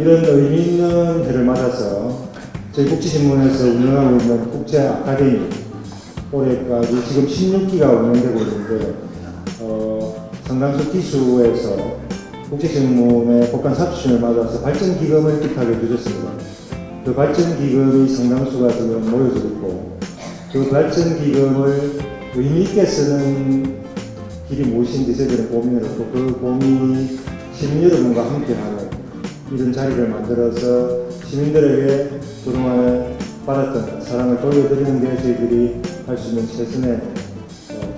이런 의미 있는 해를 맞아서 저희 국제신문에서 운영하고 있는 국제 아카데미 올해까지 지금 16기가 운영되고 있는데 상당수 기수에서 국제신문의 복간 40주년을 맞아서 발전기금을 뜻하게 주셨습니다. 그 발전기금이 상당수가 지금 모여져 있고 그 발전기금을 의미있게 쓰는 길이 무엇인지 저희들은 고민을 했고 그 고민이 시민 여러분과 함께하는 이런 자리를 만들어서 시민들에게 그동안에 받았던 사랑을 돌려드리는 게 저희들이 할 수 있는 최선의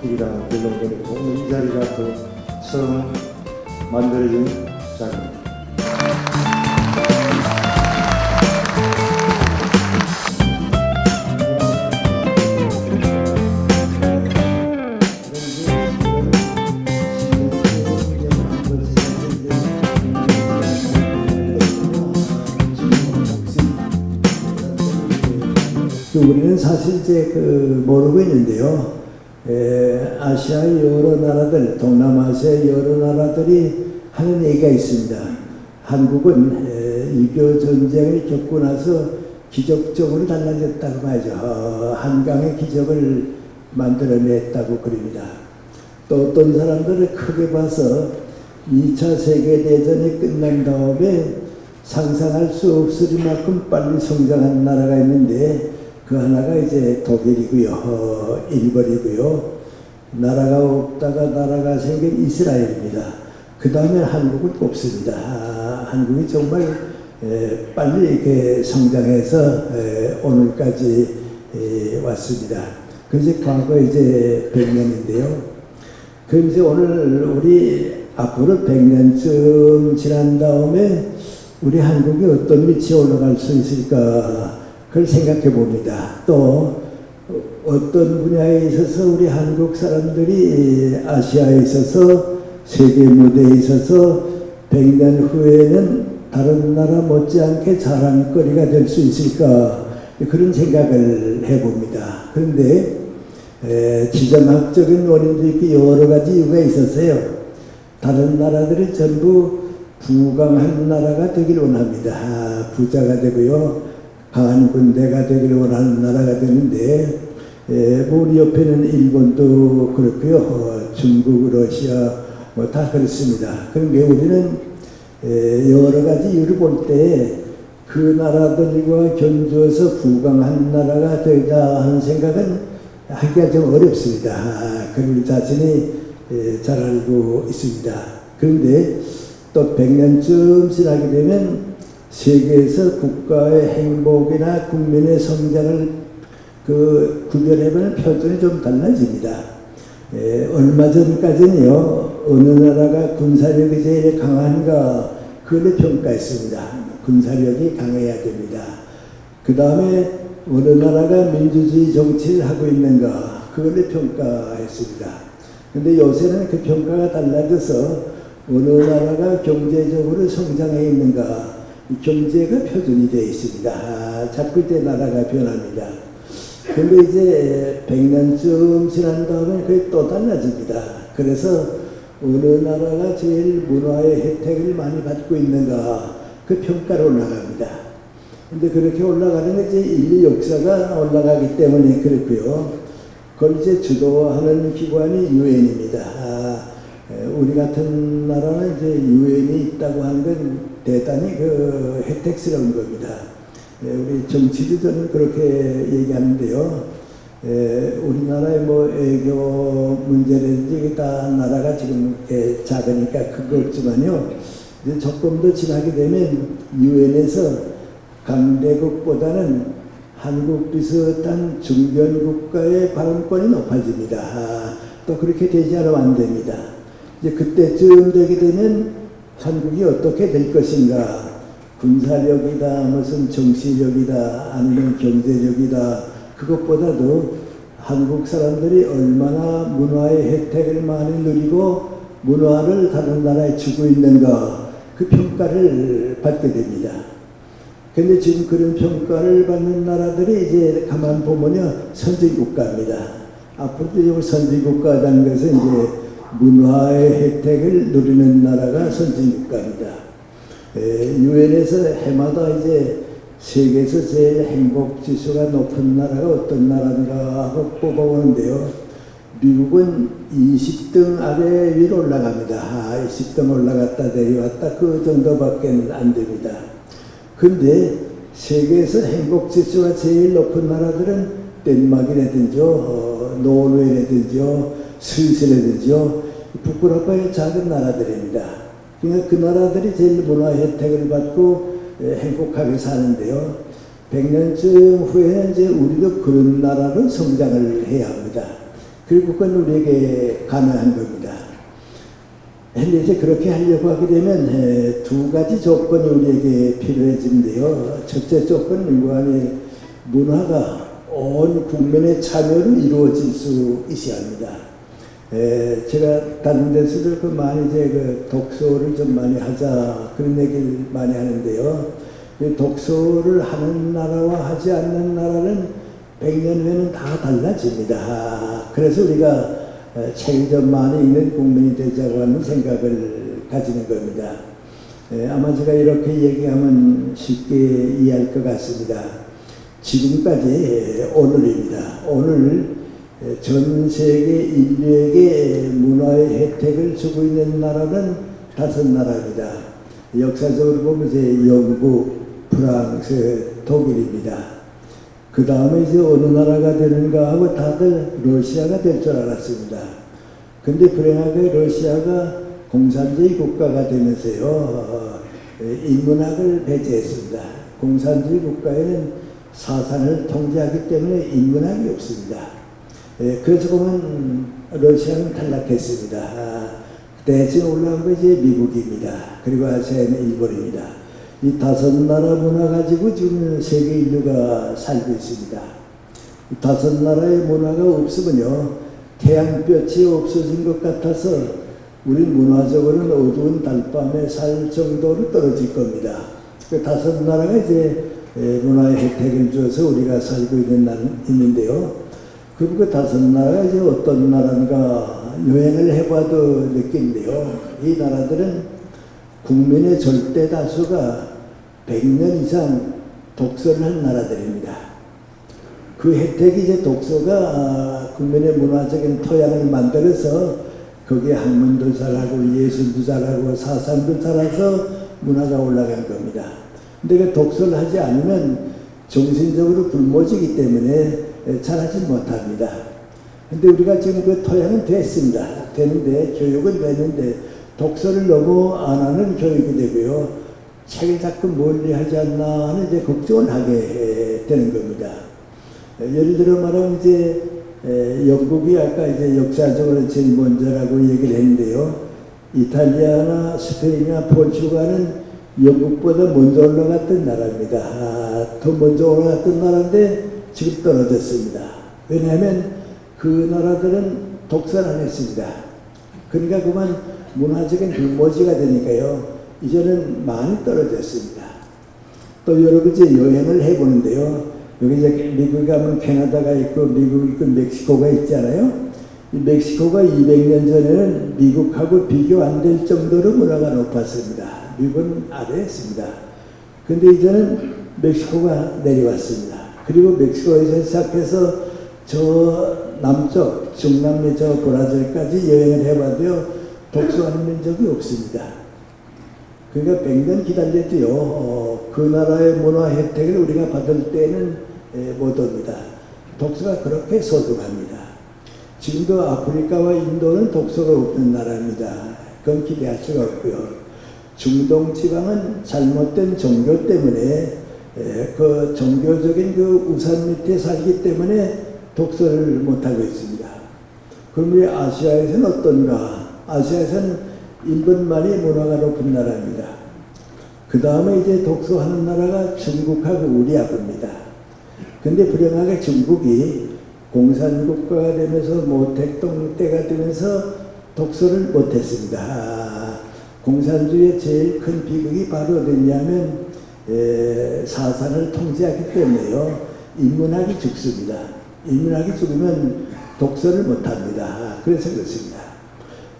길이라는 결론을 내리고 오늘 이 자리가 또 처음 만들어진 자리입니다. 우리는 사실 이제 모르고 있는데요. 아시아의 여러 나라들, 동남아시아의 여러 나라들이 하는 얘기가 있습니다. 한국은 6.25 전쟁을 겪고 나서 기적적으로 달라졌다고 하죠. 한강의 기적을 만들어냈다고 그럽니다. 또 어떤 사람들은 크게 봐서 2차 세계대전이 끝난 다음에 상상할 수 없을 만큼 빨리 성장한 나라가 있는데 그 하나가 이제 독일이고요, 일본이고요, 나라가 없다가 나라가 생긴 이스라엘입니다. 그 다음에 한국을 꼽습니다. 한국이 정말 빨리 이렇게 성장해서 오늘까지 왔습니다. 그 이제 과거 이제 100년인데요. 그 이제 오늘 우리 앞으로 100년쯤 지난 다음에 우리 한국이 어떤 위치에 올라갈 수 있을까? 그걸 생각해 봅니다. 또 어떤 분야에 있어서 우리 한국 사람들이 아시아에 있어서 세계 무대에 있어서 100년 후에는 다른 나라 못지않게 자랑거리가 될 수 있을까 그런 생각을 해봅니다. 그런데 지정학적인 원인도 있고 여러 가지 이유가 있었어요. 다른 나라들이 전부 부강한 나라가 되길 원합니다. 부자가 되고요. 강한 군대가 되기를 원하는 나라가 되는데 우리 옆에는 일본도 그렇고요. 중국, 러시아 다 그렇습니다. 그런데 우리는 여러 가지 이유를 볼 때 그 나라들과 견주어서 부강한 나라가 되자 하는 생각은 하기가 좀 어렵습니다. 그걸 자신이 잘 알고 있습니다. 그런데 또 100년쯤 지나게 되면 세계에서 국가의 행복이나 국민의 성장을 구별해보는 표준이 좀 달라집니다. 얼마 전까지는요, 어느 나라가 군사력이 제일 강한가, 그걸 평가했습니다. 군사력이 강해야 됩니다. 그 다음에 어느 나라가 민주주의 정치를 하고 있는가, 그걸 평가했습니다. 근데 요새는 그 평가가 달라져서 어느 나라가 경제적으로 성장해 있는가, 경제가 표준이 되어 있습니다. 자꾸 이제 나라가 변합니다. 근데 이제 100년쯤 지난 다음에 그게 또 달라집니다. 그래서 어느 나라가 제일 문화의 혜택을 많이 받고 있는가, 그 평가로 올라갑니다. 근데 그렇게 올라가는 게 이제 인류 역사가 올라가기 때문에 그렇고요. 그걸 이제 주도하는 기관이 유엔입니다. 우리 같은 나라는 이제 유엔이 있다고 하는 건 대단히 혜택스러운 겁니다. 우리 정치도 저는 그렇게 얘기하는데요. 우리나라의 애교 문제라든지 다 나라가 지금 작으니까 그거 없지만요. 이제 조금 더 지나게 되면 유엔에서 강대국보다는 한국 비슷한 중견 국가의 발언권이 높아집니다. 또 그렇게 되지 않으면 안 됩니다. 이제 그때쯤 되게 되면 한국이 어떻게 될 것인가, 군사력이다, 무슨 정치력이다, 아니면 경제력이다, 그것보다도 한국 사람들이 얼마나 문화의 혜택을 많이 누리고 문화를 다른 나라에 주고 있는가, 그 평가를 받게 됩니다. 근데 지금 그런 평가를 받는 나라들이 이제 가만 보면요, 선진국가입니다. 앞으로도 선진국가라는 것은 이제 문화의 혜택을 누리는 나라가 선진국가입니다. 유엔에서 해마다 이제 세계에서 제일 행복 지수가 높은 나라가 어떤 나라인가 하고 뽑아오는데요. 미국은 20등 아래 위로 올라갑니다. 20등 올라갔다 내려왔다 그 정도밖에 안 됩니다. 근데 세계에서 행복 지수가 제일 높은 나라들은 덴마크라든지 노르웨이라든지 스위스라든지 북유럽의 작은 나라들입니다. 그러니까 그 나라들이 제일 문화 혜택을 받고 행복하게 사는데요. 100년쯤 후에는 이제 우리도 그런 나라로 성장을 해야 합니다. 그리고 그건 우리에게 가능한 겁니다. 근데 이제 그렇게 하려고 하게 되면 두 가지 조건이 우리에게 필요해지는데요. 첫째 조건은 인간의 문화가 온 국민의 참여로 이루어질 수 있어야 합니다. 제가 다른 데서도 많이 이제 그 독서를 좀 많이 하자 그런 얘기를 많이 하는데요. 독서를 하는 나라와 하지 않는 나라는 100년 후에는 다 달라집니다. 그래서 우리가 책을 좀 많이 읽는 국민이 되자고 하는 생각을 가지는 겁니다. 아마 제가 이렇게 얘기하면 쉽게 이해할 것 같습니다. 지금까지 오늘입니다. 오늘 전 세계 인류에게 문화의 혜택을 주고 있는 나라는 5나라입니다. 역사적으로 보면 이제 영국, 프랑스, 독일입니다. 그 다음에 이제 어느 나라가 되는가 하고 다들 러시아가 될 줄 알았습니다. 근데 불행하게 러시아가 공산주의 국가가 되면서요, 인문학을 배제했습니다. 공산주의 국가에는 사상을 통제하기 때문에 인문학이 없습니다. 그래서 보면 러시아는 탈락했습니다. 대신 올라온 거 이제 미국입니다. 그리고 아시아는 일본입니다. 이 5나라 문화 가지고 지금 세계 인류가 살고 있습니다. 이 5나라의 문화가 없으면요, 태양볕이 없어진 것 같아서 우리 문화적으로는 어두운 달밤에 살 정도로 떨어질 겁니다. 그 5나라가 이제 문화의 혜택을 줘서 우리가 살고 있는데요. 그리고 그 5나라가 이제 어떤 나라인가 여행을 해봐도 느낀데요. 이 나라들은 국민의 절대 다수가 100년 이상 독서를 한 나라들입니다. 그 혜택이 이제 독서가 국민의 문화적인 토양을 만들어서 거기에 학문도 잘하고 예술도 잘하고 사상도 잘해서 문화가 올라간 겁니다. 근데 그 독서를 하지 않으면 정신적으로 굶어지기 때문에 잘하지 못합니다. 근데 우리가 지금 그 토양은 됐습니다. 되는데, 교육은 됐는데, 독서를 너무 안 하는 교육이 되고요. 책을 자꾸 멀리 하지 않나 하는 이제 걱정을 하게 되는 겁니다. 예를 들어 말하면 이제, 영국이 아까 이제 역사적으로 제일 먼저라고 얘기를 했는데요. 이탈리아나 스페인이나 포르투갈은 영국보다 먼저 올라갔던 나라입니다. 더 먼저 올라갔던 나라인데 지금 떨어졌습니다. 왜냐하면 그 나라들은 독서를 안 했습니다. 그러니까 그만 문화적인 굶어지가 되니까요. 이제는 많이 떨어졌습니다. 또 여러분 이제 여행을 해보는데요. 여기 이제 미국에 가면 캐나다가 있고 미국 있고 멕시코가 있잖아요. 이 멕시코가 200년 전에는 미국하고 비교 안 될 정도로 문화가 높았습니다. 미국은 아래였습니다. 근데 이제는 멕시코가 내려왔습니다. 그리고 멕시코에서 시작해서 저 남쪽, 중남미 저 브라질까지 여행을 해봐도요, 독서하는 민족이 없습니다. 그러니까 100년 기다려도요, 그 나라의 문화 혜택을 우리가 받을 때는 못 옵니다. 독서가 그렇게 소중합니다. 지금도 아프리카와 인도는 독서가 없는 나라입니다. 그건 기대할 수가 없고요. 중동 지방은 잘못된 종교 때문에 그 종교적인 그 우산 밑에 살기 때문에 독서를 못하고 있습니다. 그럼 우리 아시아에서는 어떤가? 아시아에서는 일본만이 문화가 높은 나라입니다. 그 다음에 이제 독서하는 나라가 중국하고 우리하고입니다. 근데 불행하게 중국이 공산국가가 되면서 모택동 때가 되면서 독서를 못했습니다. 공산주의의 제일 큰 비극이 바로 어디냐면 사상을 통제하기 때문에요. 인문학이 죽습니다. 인문학이 죽으면 독서를 못합니다. 그래서 그렇습니다.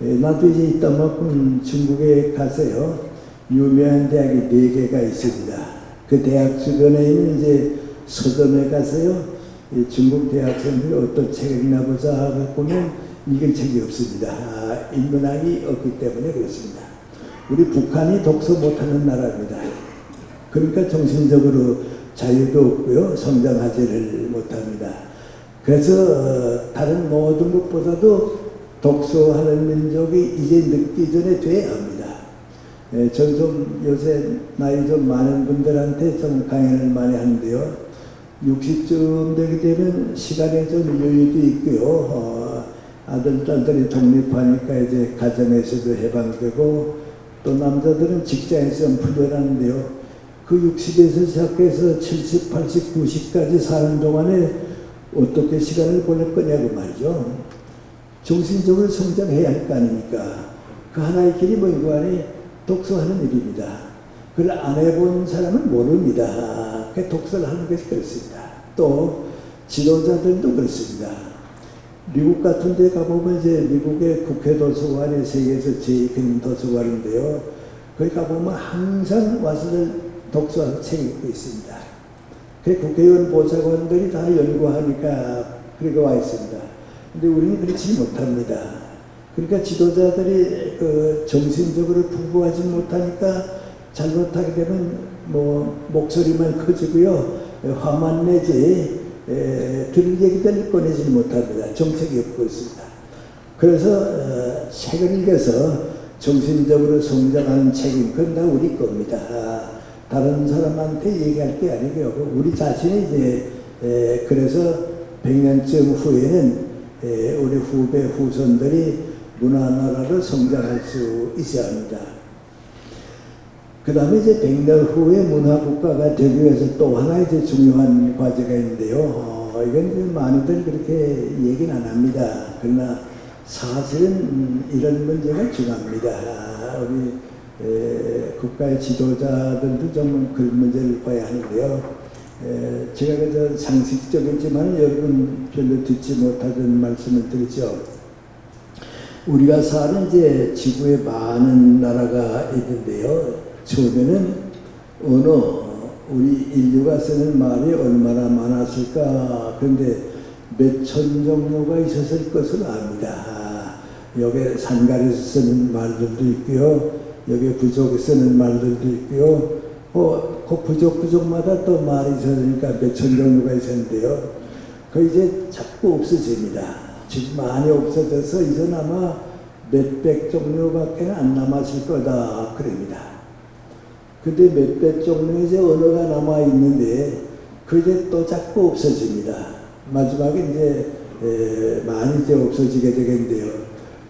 나도 이제 이따만큼 중국에 가서요. 유명한 대학이 4개가 있습니다. 그 대학 주변에 있는 이제 서점에 가서요, 이 중국 대학생들이 어떤 책을 읽나 보자 하고 보면 읽은 책이 없습니다. 인문학이 없기 때문에 그렇습니다. 우리 북한이 독서 못하는 나라입니다. 그러니까 정신적으로 자유도 없고요, 성장하지를 못합니다. 그래서 다른 모든 것보다도 독서하는 민족이 이제 늦기 전에 돼야 합니다. 저는 좀 요새 나이 좀 많은 분들한테 좀 강연을 많이 하는데요. 60쯤 되게 되면 시간에 좀 여유도 있고요. 아들, 딸들이 독립하니까 이제 가정에서도 해방되고 또 남자들은 직장에서 좀 풀려나는데요. 그 60에서 시작해서 70, 80, 90까지 사는 동안에 어떻게 시간을 보낼 거냐고 말이죠. 정신적으로 성장해야 할 거 아닙니까? 그 하나의 길이 뭔가 안에 독서하는 일입니다. 그걸 안 해본 사람은 모릅니다. 그 독서를 하는 것이 그렇습니다. 또 지도자들도 그렇습니다. 미국 같은 데 가보면 이제 미국의 국회 도서관이 세계에서 제일 큰 도서관인데요. 거기 가보면 항상 와서들 독서하는 책을 읽고 있습니다. 그 국회의원 보좌관들이 다 연구하니까 그렇게 와 있습니다. 근데 우리는 그렇지 못합니다. 그러니까 지도자들이 정신적으로 풍부하지 못하니까 잘못하게 되면 뭐 목소리만 커지고요, 화만 내지 들을 얘기들 꺼내지 못합니다. 정책이 없고 있습니다. 그래서 책을 읽어서 정신적으로 성장하는 책임, 그건 다 우리 겁니다. 다른 사람한테 얘기할 게 아니고요. 우리 자신이 이제 그래서 100년쯤 후에는 우리 후배 후손들이 문화나라로 성장할 수 있어야 합니다. 그 다음에 이제 100년 후에 문화국가가 되기 위해서 또 하나 이제 중요한 과제가 있는데요. 이건 이제 많이들 그렇게 얘기는 안 합니다. 그러나 사실은 이런 문제가 중요합니다. 우리 국가의 지도자들도 좀 그 문제를 봐야 하는데요. 제가 그저 상식적이지만 여러분 별로 듣지 못하던 말씀을 드리죠. 우리가 사는 이제 지구에 많은 나라가 있는데요. 처음에는 우리 인류가 쓰는 말이 얼마나 많았을까. 그런데 몇천 종류가 있었을 것을 압니다. 여기 산가에서 쓰는 말들도 있고요. 여기 부족에 쓰는 말들도 있고요. 그 부족마다 또 말이 있으니까 몇천 종류가 있었는데요. 그 이제 자꾸 없어집니다. 지금 많이 없어져서 이제 아마 몇백 종류밖에 안 남았을 거다 그럽니다. 근데 몇백 종류의 이제 언어가 남아 있는데 그 이제 또 자꾸 없어집니다. 마지막에 이제 많이 이제 없어지게 되겠는데요.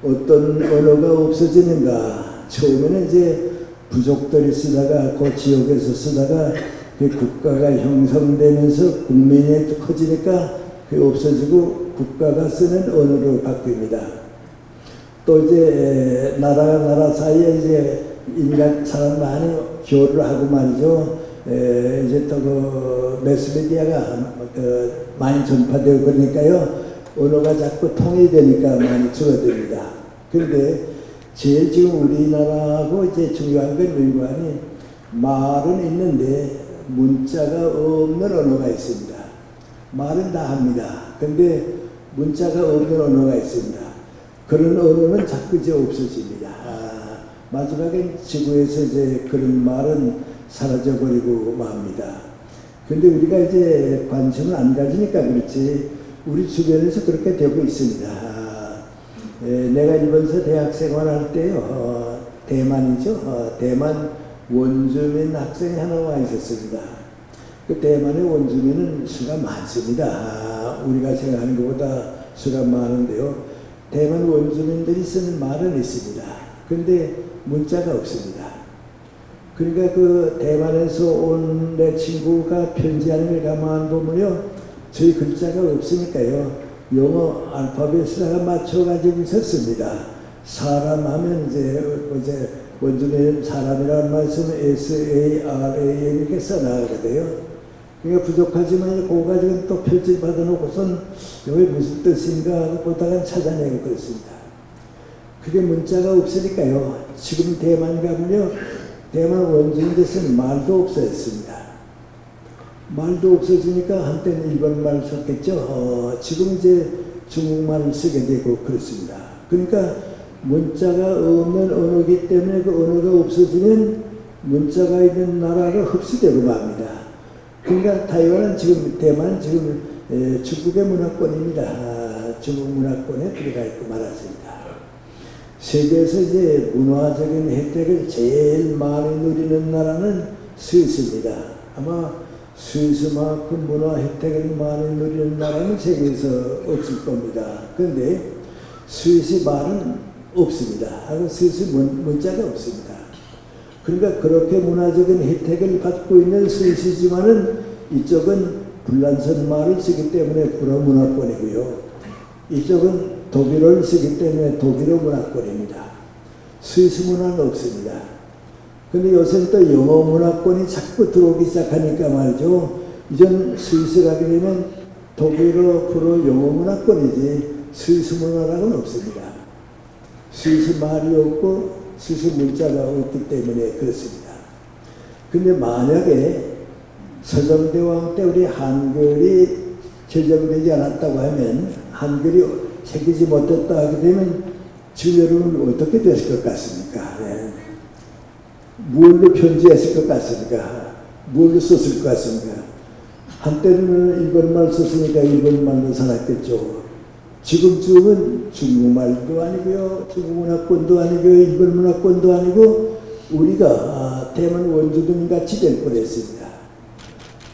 어떤 언어가 없어지는가? 처음에는 이제 부족들이 쓰다가 그 지역에서 쓰다가 그 국가가 형성되면서 국민이 커지니까 그 없어지고 국가가 쓰는 언어로 바뀝니다. 또 이제 나라와 나라 사이에 이제 인간 사람 많이 교류를 하고 말이죠. 이제 또 그 매스미디어가 많이 전파되고 그러니까요. 언어가 자꾸 통일되니까 많이 줄어듭니다. 그런데 제일 지금 우리나라하고 이제 중요한 건 민관이 말은 있는데 문자가 없는 언어가 있습니다. 말은 다 합니다. 근데 문자가 없는 언어가 있습니다. 그런 언어는 자꾸 이제 없어집니다. 마지막엔 지구에서 이제 그런 말은 사라져버리고 맙니다. 근데 우리가 이제 관심을 안 가지니까 그렇지 우리 주변에서 그렇게 되고 있습니다. 내가 일본에서 대학 생활할 때요, 대만이죠. 대만 원주민 학생이 하나 와 있었습니다. 그 대만의 원주민은 수가 많습니다. 우리가 생각하는 것보다 수가 많은데요. 대만 원주민들이 쓰는 말은 있습니다. 근데 문자가 없습니다. 그러니까 그 대만에서 온 내 친구가 편지하는 걸 가만 보면요, 저희 글자가 없으니까요, 영어 알파벳에다가 맞춰가지고 썼습니다. 사람 하면 이제 원주민 사람이라는 말씀은 SARAM 이렇게 써나가거든요. 그러니까 부족하지만 그거 가지고 또 표지 받아놓고선 여기 무슨 뜻인가 하고 보다가 찾아내고 그렇습니다. 그게 문자가 없으니까요. 지금 대만 가면요, 대만 원주민 대신 말도 없어졌습니다. 말도 없어지니까 한때는 일본말 썼겠죠. 지금 이제 중국말을 쓰게 되고 그렇습니다. 그러니까 문자가 없는 언어이기 때문에 그 언어가 없어지면 문자가 있는 나라가 흡수되고 맙니다. 그러니까 타이완은 지금, 대만은 지금 중국의 문화권입니다. 중국 문화권에 들어가 있고 말았습니다. 세계에서 이제 문화적인 혜택을 제일 많이 누리는 나라는 스위스입니다. 아마 스위스만큼 문화 혜택을 많이 누리는 나라는 세계에서 없을 겁니다. 그런데 스위스 말은 없습니다. 하고 스위스 문자가 없습니다. 그러니까 그렇게 문화적인 혜택을 받고 있는 스위스지만은 이쪽은 불란서 말을 쓰기 때문에 불어 문화권이고요. 이쪽은 독일어를 쓰기 때문에 독일어 문화권입니다. 스위스 문화는 없습니다. 근데 요새 또 영어 문화권이 자꾸 들어오기 시작하니까 말이죠. 이전 스위스 가게 되면 독일어, 불어, 영어 문화권이지 스위스 문화라고는 없습니다. 스위스 말이 없고 스위스 문자가 없기 때문에 그렇습니다. 근데 만약에 서정대왕 때 우리 한글이 제정되지 않았다고 하면, 한글이 새기지 못했다 하게 되면 지금 여러분 어떻게 됐을 것 같습니까? 네. 무엇로 편지했을 것 같습니까? 무엇로 썼을 것 같습니까? 한때는 일본말 썼으니까 일본말로 살았겠죠. 지금쯤은 중국말도 아니고요, 중국 문화권도 아니고요, 일본 문화권도 아니고 우리가 대만 원주민 같이 될 뻔했습니다.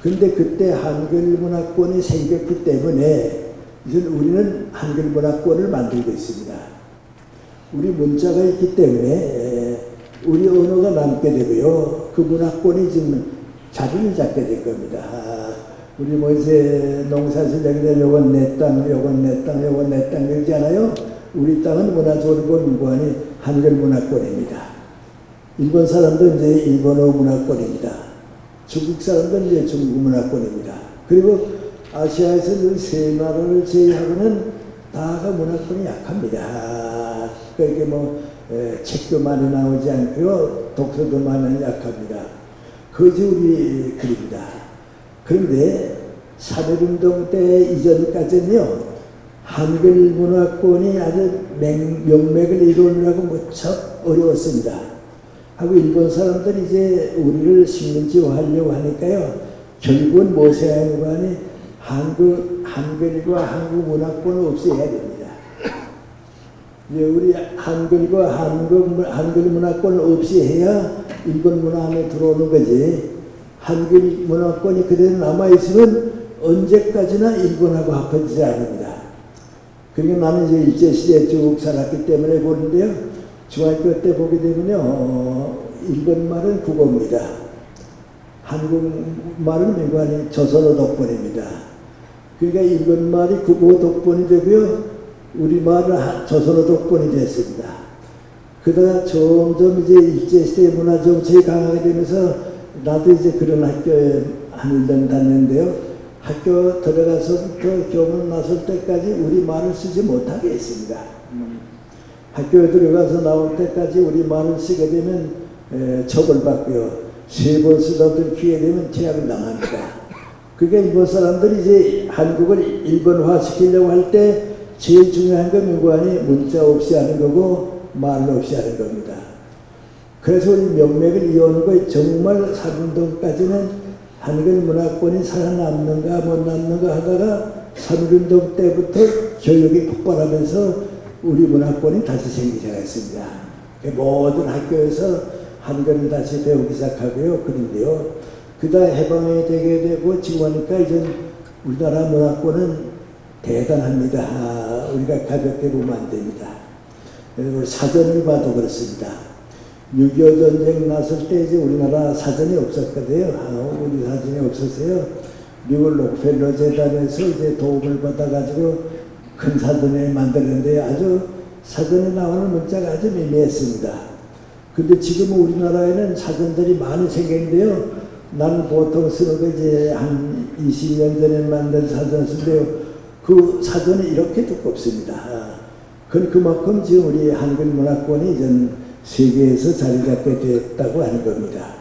근데 그때 한글 문화권이 생겼기 때문에 이제 우리는 한글 문화권을 만들고 있습니다. 우리 문자가 있기 때문에 우리 언어가 남게 되고요. 그 문화권이 지금 자리를 잡게 될 겁니다. 우리 뭐 이제 농사짓을 하게 되면 요건 내 땅, 요건 내 땅, 요건 내 땅 그러지 않아요? 우리 땅은 문화적으로 무관히 한글 문화권입니다. 일본 사람도 이제 일본어 문화권입니다. 중국 사람도 이제 중국 문화권입니다. 그리고 아시아에서 세 나라를 제외하고는 다가 문화권이 약합니다. 그렇게 뭐 책도 많이 나오지 않고요, 독서도 많이 약합니다. 그것이 우리 글입니다. 그런데 3.1운동 때 이전까지는요, 한글 문화권이 아주 명맥을 이루느라고 무척 어려웠습니다. 하고 일본 사람들이 이제 우리를 식민지화하려고 하니까요, 결국은 모세하는 관이 한글과 한국 문화권을 없애야 됩니다. 이제 우리 한글과 한글 문화권을 없애야 일본 문화 안에 들어오는 거지, 한글 문화권이 그대로 남아있으면 언제까지나 일본하고 합해지지 않습니다. 그러니까 나는 이제 일제시대에 쭉 살았기 때문에 보는데요, 중학교 때 보게 되면요, 일본 말은 국어입니다. 한국말은 민관이 조선어 독본입니다. 그러니까 일본 말이 국어 독본이 되고요, 우리 말은 조선어 독본이 됐습니다. 그러다가 점점 이제 일제시대 문화 정책이 강하게 되면서 나도 이제 그런 학교에 한 1년 다녔는데요, 학교 들어가서부터 교문 나설 때까지 우리 말을 쓰지 못하게 했습니다. 학교에 들어가서 나올 때까지 우리 말을 쓰게 되면 처벌받고요, 3번 쓰다 들키게 되면 퇴학을 당합니다. 그러니까 일본 사람들이 이제 한국을 일본화 시키려고 할 때 제일 중요한 건 민관이 문자 없이 하는 거고 말 없이 하는 겁니다. 그래서 우리 명맥을 이어오는 거 정말 3.1운동까지는 한글 문화권이 살아남는가 못 남는가 하다가 3.1운동 때부터 교육이 폭발하면서 우리 문화권이 다시 생기기 시작했습니다. 모든 학교에서 한글을 다시 배우기 시작하고요. 그런데요, 그다 해방이 되게 되고 지금 하니까 이제 우리나라 문화권은 대단합니다. 우리가 가볍게 보면 안 됩니다. 사전을 봐도 그렇습니다. 6.25 전쟁 났을 때 이제 우리나라 사전이 없었거든요. 우리 사전이 없었어요. 미국 록펠러 재단에서 이제 도움을 받아가지고 큰 사전을 만들었는데 아주 사전에 나오는 문자가 아주 미미했습니다. 근데 지금 우리나라에는 사전들이 많이 생겼는데요, 나는 보통 쓰는 거 이제 한 20년 전에 만든 사전 쓰는데요, 그 사전이 이렇게 두껍습니다. 그만큼 지금 우리 한글 문화권이 좀 세계에서 자리 잡게 됐다고 하는 겁니다.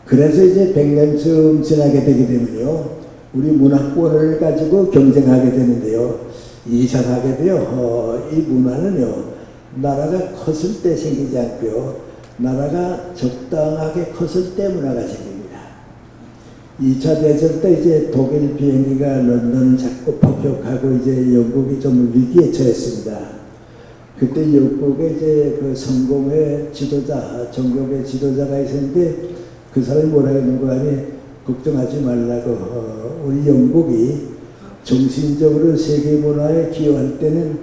그래서 이제 100년쯤 지나게 되게 되면요, 우리 문화권을 가지고 경쟁하게 되는데요, 이상하게도요, 이 문화는요, 나라가 컸을 때 생기지 않고요, 나라가 적당하게 컸을 때 문화가 생깁니다. 2차 대전 때 이제 독일 비행기가 런던을 자꾸 폭격하고 이제 영국이 좀 위기에 처했습니다. 그때 영국에 이제 그 성공의 지도자, 전국의 지도자가 있었는데 그 사람이 뭐라 했는 거 아니, 걱정하지 말라고, 우리 영국이 정신적으로 세계 문화에 기여할 때는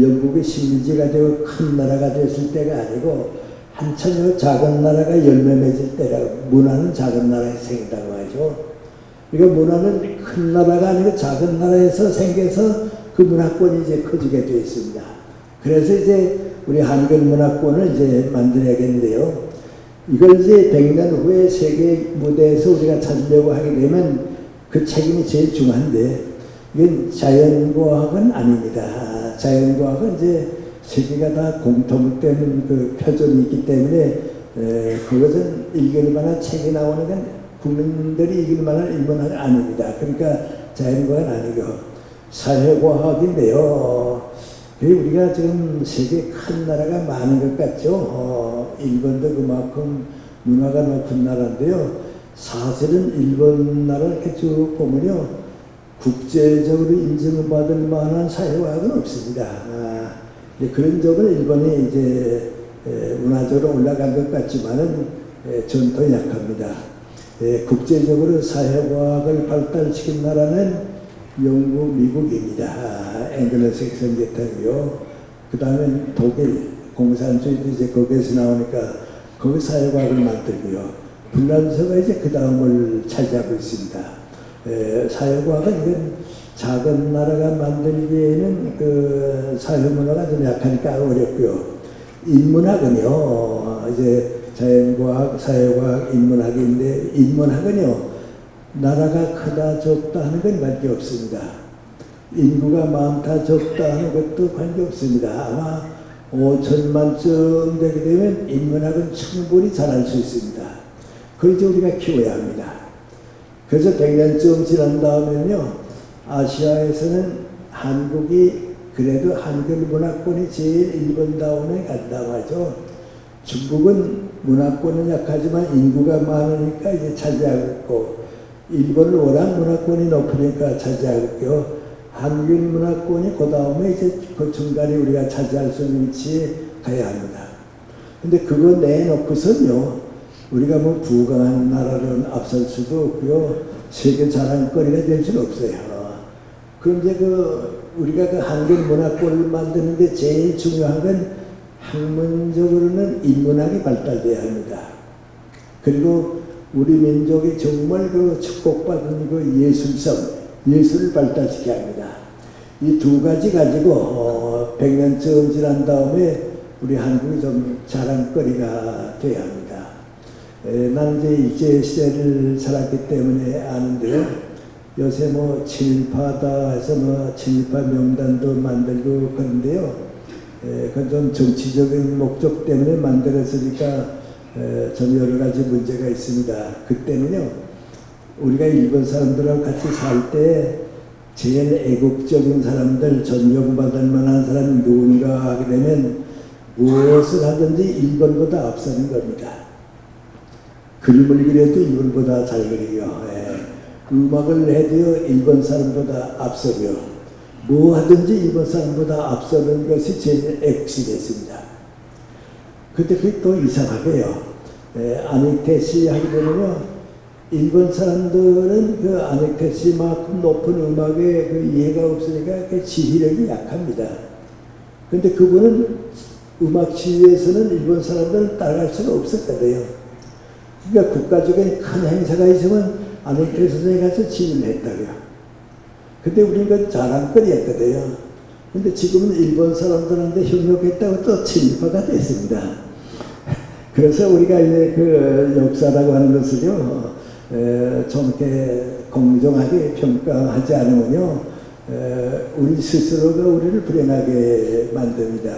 영국의 식민지가 되고 큰 나라가 됐을 때가 아니고 한참 작은 나라가 열매 맺을 때라. 문화는 작은 나라에서 생긴다고 하죠. 그러니까 문화는 큰 나라가 아니고 작은 나라에서 생겨서 그 문화권이 이제 커지게 되어 있습니다. 그래서 이제 우리 한글 문화권을 이제 만들어야겠는데요. 이걸 이제 100년 후에 세계 무대에서 우리가 찾으려고 하게 되면 그 책임이 제일 중요한데, 이건 자연과학은 아닙니다. 자연과학은 이제 세계가 다 공통된 그 표준이 있기 때문에 그것은 읽을 만한 책이 나오는 건 국민들이 읽을 만한 인문학은 아닙니다. 그러니까 자연과학은 아니고 사회과학인데요. 우리가 지금 세계 큰 나라가 많은 것 같죠. 일본도 그만큼 문화가 높은 나라인데요. 사실은 일본 나라를 이렇게 쭉 보면요, 국제적으로 인정받을 만한 사회과학은 없습니다. 그런 점은 일본이 이제 문화적으로 올라간 것 같지만은 전통이 약합니다. 국제적으로 사회과학을 발달시킨 나라는 영국, 미국입니다. 앵글로색슨 계통이요. 그 다음에 독일, 공산주의도 이제 거기에서 나오니까 거기 사회과학을 만들고요. 불란서가 이제 그 다음을 차지하고 있습니다. 사회과학은 이건 작은 나라가 만들기에는 그 사회문화가 좀 약하니까 어렵고요. 인문학은요, 이제 자연과학, 사회과학, 인문학인데, 인문학은요, 나라가 크다 적다 하는 건 관계없습니다. 인구가 많다 적다 하는 것도 관계없습니다. 아마 5천만쯤 되게 되면 인문학은 충분히 잘할 수 있습니다. 그걸 이제 우리가 키워야 합니다. 그래서 100년쯤 지난 다음에는요, 아시아에서는 한국이 그래도 한글 문화권이 제일 일본다운에 간다고 하죠. 중국은 문화권은 약하지만 인구가 많으니까 이제 차지하고 있고, 일본은 워낙 문화권이 높으니까 차지하고 있고요. 한글 문화권이 그 다음에 이제 그 중간에 우리가 차지할 수 있는 위치에 가야 합니다. 근데 그거 내놓고선요, 우리가 뭐 부강한 나라로는 앞설 수도 없고요, 세계 자랑거리가 될 수는 없어요. 그런데 우리가 그 한글 문화권을 만드는데 제일 중요한 건 학문적으로는 인문학이 발달돼야 합니다. 그리고 우리 민족이 정말 그 축복받은 그 예술성, 예술을 발달시켜야 합니다. 이 두 가지 가지고 100년쯤 지난 다음에 우리 한국이 좀 자랑거리가 돼야 합니다. 나는 이제 일제시대를 살았기 때문에 아는데요. 요새 뭐 친일파다 해서 뭐 친일파 명단도 만들고 그런데요. 그건 좀 정치적인 목적 때문에 만들었으니까 좀 여러 가지 문제가 있습니다. 그때는요, 우리가 일본 사람들하고 같이 살 때 제일 애국적인 사람들, 존경받을 만한 사람이 누군가 하게 되면 무엇을 하든지 일본보다 앞서는 겁니다. 그림을 그려도 일본보다 잘 그리고요. 음악을 해도요, 일본 사람보다 앞서고요. 뭐 하든지 일본 사람보다 앞서는 것이 제일 핵심이었습니다. 근데 그게 또 이상하게요. 아닉테시 하게 되면요, 일본 사람들은 그 아닉테시만큼 높은 음악에 그 이해가 없으니까 그 지휘력이 약합니다. 근데 그분은 음악 지휘에서는 일본 사람들을 따라갈 수가 없었거든요. 그러니까 국가적인 큰 행사가 있으면 아닉테시 선생님이 가서 지휘를 했다고요. 근데 우리는 그 자랑거리였거든요. 근데 지금은 일본 사람들한테 협력했다고 또 친일파가 됐습니다. 그래서 우리가 이제 그 역사라고 하는 것을요, 좀 이렇게 공정하게 평가하지 않으면요, 우리 스스로가 우리를 불행하게 만듭니다.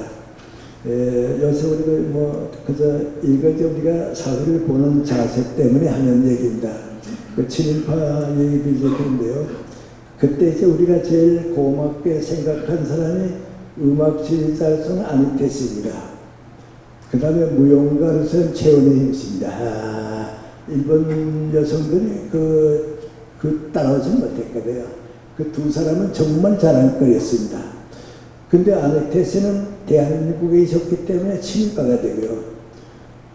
요새 우리가 뭐 그저 이거저 우리가 사회를 보는 자세 때문에 하는 얘기입니다. 그 친일파 얘기도 이제 그런데요. 그때 이제 우리가 제일 고맙게 생각한 사람이 음악 지휘자로서는 안익태씨입니다. 그 다음에 무용가로서는 최은혜입니다. 일본 여성들이 그 따라오지 못했거든요. 그 두 사람은 정말 자랑거리였습니다. 근데 안익태씨는 대한민국에 있었기 때문에 친일파가 되고요.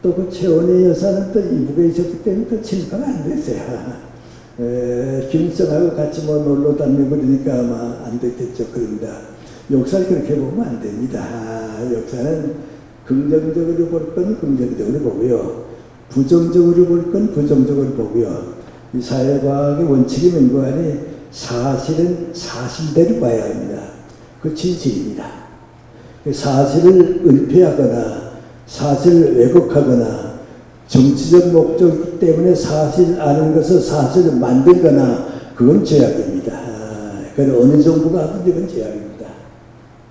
또 그 최은혜 여사는 또 이북에 있었기 때문에 또 친일파가 안 됐어요. 김일성하고 같이 뭐 놀러 다니고 그러니까 아마 안 됐겠죠. 그럽니다. 역사를 그렇게 보면 안 됩니다. 역사는 긍정적으로 볼 건 긍정적으로 보고요. 부정적으로 볼 건 부정적으로 보고요. 이 사회과학의 원칙이 맹고하니 사실은 사실대로 봐야 합니다. 그 진실입니다. 사실을 은폐하거나 사실을 왜곡하거나 정치적 목적이기 때문에 사실 아는 것을 사실을 만들거나 그건 죄악입니다. 그건 어느 정부가 하든 그건 죄악입니다.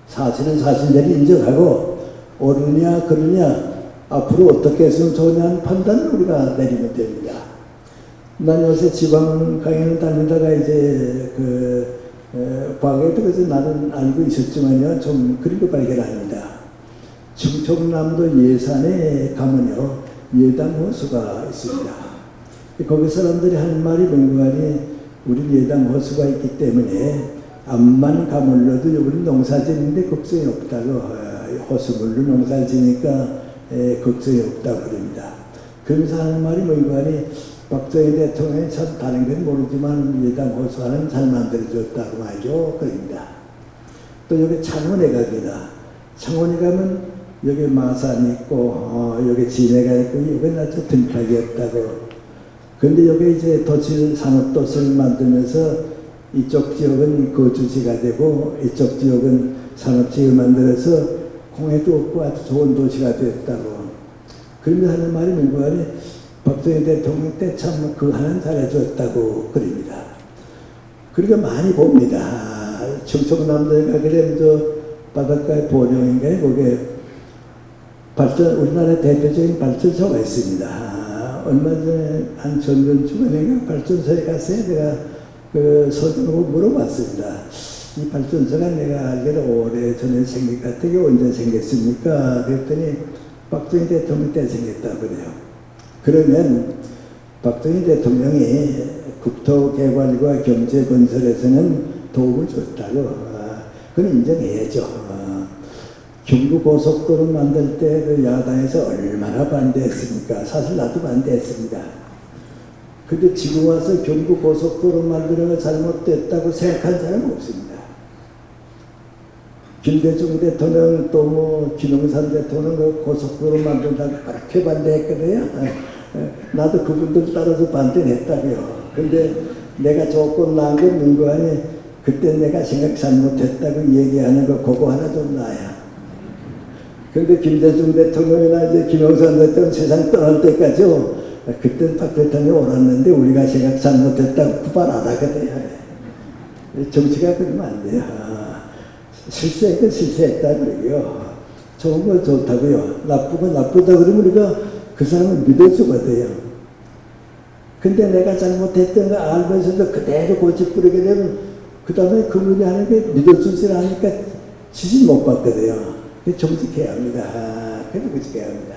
사실은 사실대로 인정하고 옳으냐 그르냐 앞으로 어떻게 했으면 좋냐는 판단을 우리가 내리면 됩니다. 난 요새 지방 강연을 다니다가 이제 과거에 그래서 나는 알고 있었지만요, 좀 그런 거 발견합니다. 충청남도 예산에 가면요, 예당 호수가 있습니다. 거기 사람들이 하는 말이 뭔가니, 우리 예당 호수가 있기 때문에 암만 가물러도 우리 농사짓는데 걱정이 없다고, 호수물로 농사를 지니까 걱정이 없다고 그럽니다. 그러면서 하는 말이 뭔가니, 박정희 대통령이 참 다른 건 모르지만 예당 호수안은 잘 만들어줬다고 말이죠. 그럽니다. 또 여기 창원에 갑니다. 창원에 가면 여기 마산이 있고 여기 진해가 있고 여기 아주 등탁이었다고. 근데 여기 이제 도시 산업도시를 만들면서 이쪽 지역은 거주지가 되고 이쪽 지역은 산업지를 만들어서 공해도 없고 아주 좋은 도시가 됐다고. 그러면서 하는 말이 뭔가니 박정희 대통령 때 참 그 하나는 잘해줬다고 그럽니다. 그러니까 많이 봅니다. 충청남도에 가게 저 바닷가에 보령인가요? 거기에 우리나라 대표적인 발전소가 있습니다. 얼마 전에 한 전주간인가 발전소에 갔어요. 내가 그 소장하고 물어봤습니다. 이 발전소가 내가 알기로 오래전에 생긴 것 같아요. 언제 생겼습니까? 그랬더니 박정희 대통령 때 생겼다고 그래요. 그러면 박정희 대통령이 국토개발과 경제건설에서는 도움을 줬다고 그건 인정해야죠. 경부고속도로 만들 때 그 야당에서 얼마나 반대했습니까? 사실 나도 반대했습니다. 근데 지금 와서 경부고속도로 만드는 거 잘못됐다고 생각한 사람은 없습니다. 김대중 대통령 또 뭐 김영삼 대통령 그 고속도로 만든다고 그렇게 반대했거든요. 나도 그분들 따라서 반대했다고요. 근데 내가 조건 난 건 뭔가 하니 그때 내가 생각 잘못했다고 얘기하는 거 그거 하나 좀 나야. 근데 김대중 대통령이나 이제 김영삼 대통령 세상 떠날 때까지요. 그때 박 대통령이 옳았는데 우리가 생각 잘못했다고 구발 안 하거든요. 정치가 그러면 안 돼요. 실수했건 실수했다 그러고요. 좋은 건 좋다고요. 나쁜 건 나쁘다 그러면 우리가 그 사람을 믿어주거든요. 근데 내가 잘못했던 거 알면서도 그대로 고집부리게 되면 그 다음에 그분이 하는 게 믿어주질 않으니까 지지 못 받거든요. 정직해야 합니다. 그래도 정직해야 합니다.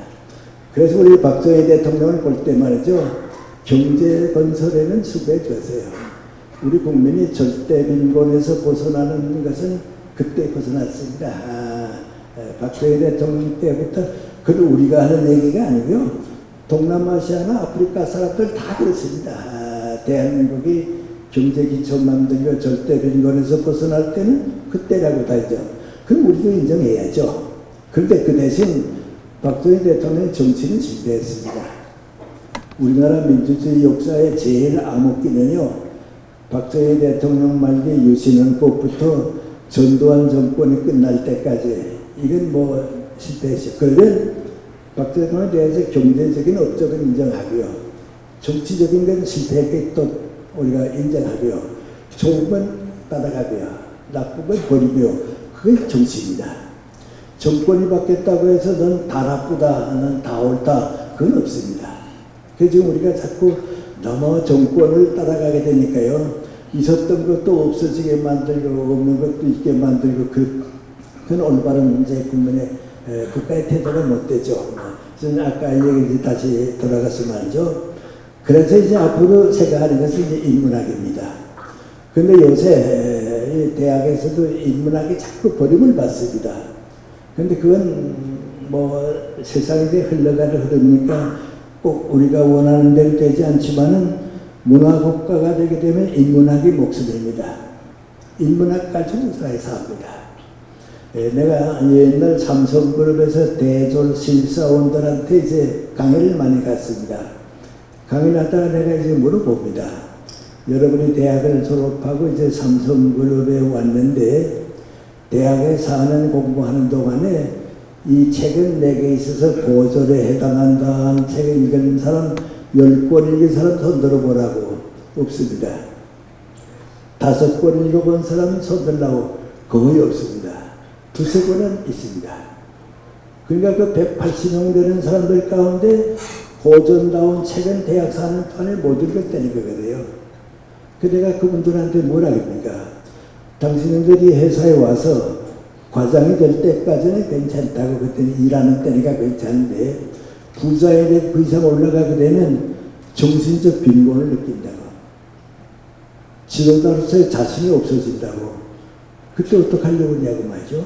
그래서 우리 박정희 대통령을 볼 때 말이죠. 경제 건설에는 수고해 주세요. 우리 국민이 절대 빈곤에서 벗어나는 것은 그때 벗어났습니다. 박정희 대통령 때부터 그건 우리가 하는 얘기가 아니고요. 동남아시아나 아프리카 사람들 다 그렇습니다. 대한민국이 경제 기초 만들고 절대 빈곤에서 벗어날 때는 그때라고 다죠. 그럼 우리도 인정해야죠. 그런데 그 대신 박정희 대통령 정치는 실패했습니다. 우리나라 민주주의 역사의 제일 암흑기는요. 박정희 대통령 말기 유신헌법부터 전두환 정권이 끝날 때까지 이건 뭐 실패했어요. 그러면 박정희 대통령에 대해서 경제적인 업적은 인정하고요. 정치적인 건 실패했기 또 우리가 인정하고요. 좋은 건 따라가고요. 나쁜 건 버리고요. 그게 정치입니다. 정권이 바뀌었다고 해서 넌 다 나쁘다, 넌 다 옳다, 그건 없습니다. 그래서 지금 우리가 자꾸 너무 정권을 따라가게 되니까요. 있었던 것도 없어지게 만들고 없는 것도 있게 만들고 그건 올바른 이제 국민의 국가의 태도가 못 되죠. 저는 아까 얘기 다시 돌아가서 말이죠. 그래서 이제 앞으로 생각하는 것은 이제 인문학입니다. 근데 요새 대학에서도 인문학이 자꾸 버림을 받습니다. 근데 그건 뭐 세상에 흘러가는 흐름이니까 꼭 우리가 원하는 대로 되지 않지만은 문화국가가 되게 되면 인문학이 목숨입니다. 인문학 가지고 사회에서 합니다. 내가 옛날 삼성그룹에서 대졸 신입사원들한테 이제 강의를 많이 갔습니다. 강의를 하다가 내가 이제 물어봅니다. 여러분이 대학을 졸업하고 이제 삼성그룹에 왔는데 대학에 4년 공부하는 동안에 이 책은 내게 있어서 고졸에 해당한다는 책을 읽은 사람 10권 읽은 사람 손 들어보라고. 없습니다. 5권 읽어본 사람 손 들라고. 거의 없습니다. 2-3권은 있습니다. 그러니까 그 180명 되는 사람들 가운데 고전다운 책은 대학 4년 동안에 못 읽었다는 거거든요. 그 내가 그분들한테 뭐라 합니까? 당신들이 회사에 와서 과장이 될 때까지는 괜찮다고. 그때는 일하는 때니까 괜찮은데 부자에 대해 그 이상 올라가게 되면 정신적 빈곤을 느낀다고. 지도자로서의 자신이 없어진다고. 그때 어떡하려고 하냐고 말이죠.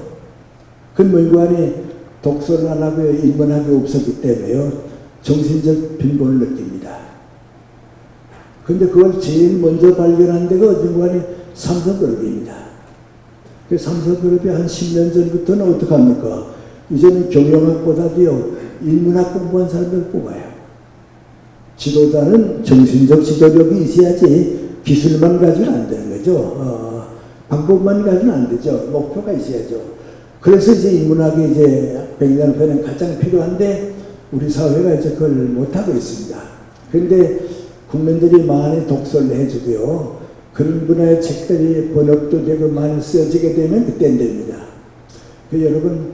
그건 인간이 독서를 안 하고 인문학이 없었기 때문에요. 정신적 빈곤을 느낍니다. 근데 그걸 제일 먼저 발견한 데가 어딘가니 삼성그룹입니다. 그 삼성그룹이 한 10년 전부터는 어떡합니까? 이제는 경영학보다도요, 인문학 공부한 사람들 뽑아요. 지도자는 정신적 지도력이 있어야지 기술만 가지고는 안 되는 거죠. 방법만 가지고는 안 되죠. 목표가 있어야죠. 그래서 이제 인문학이 이제 100년 후에는 가장 필요한데 우리 사회가 이제 그걸 못하고 있습니다. 그런데 국민들이 많이 독서를 해주고요. 그런 분야의 책들이 번역도 되고 많이 쓰여지게 되면 그때는 됩니다. 여러분,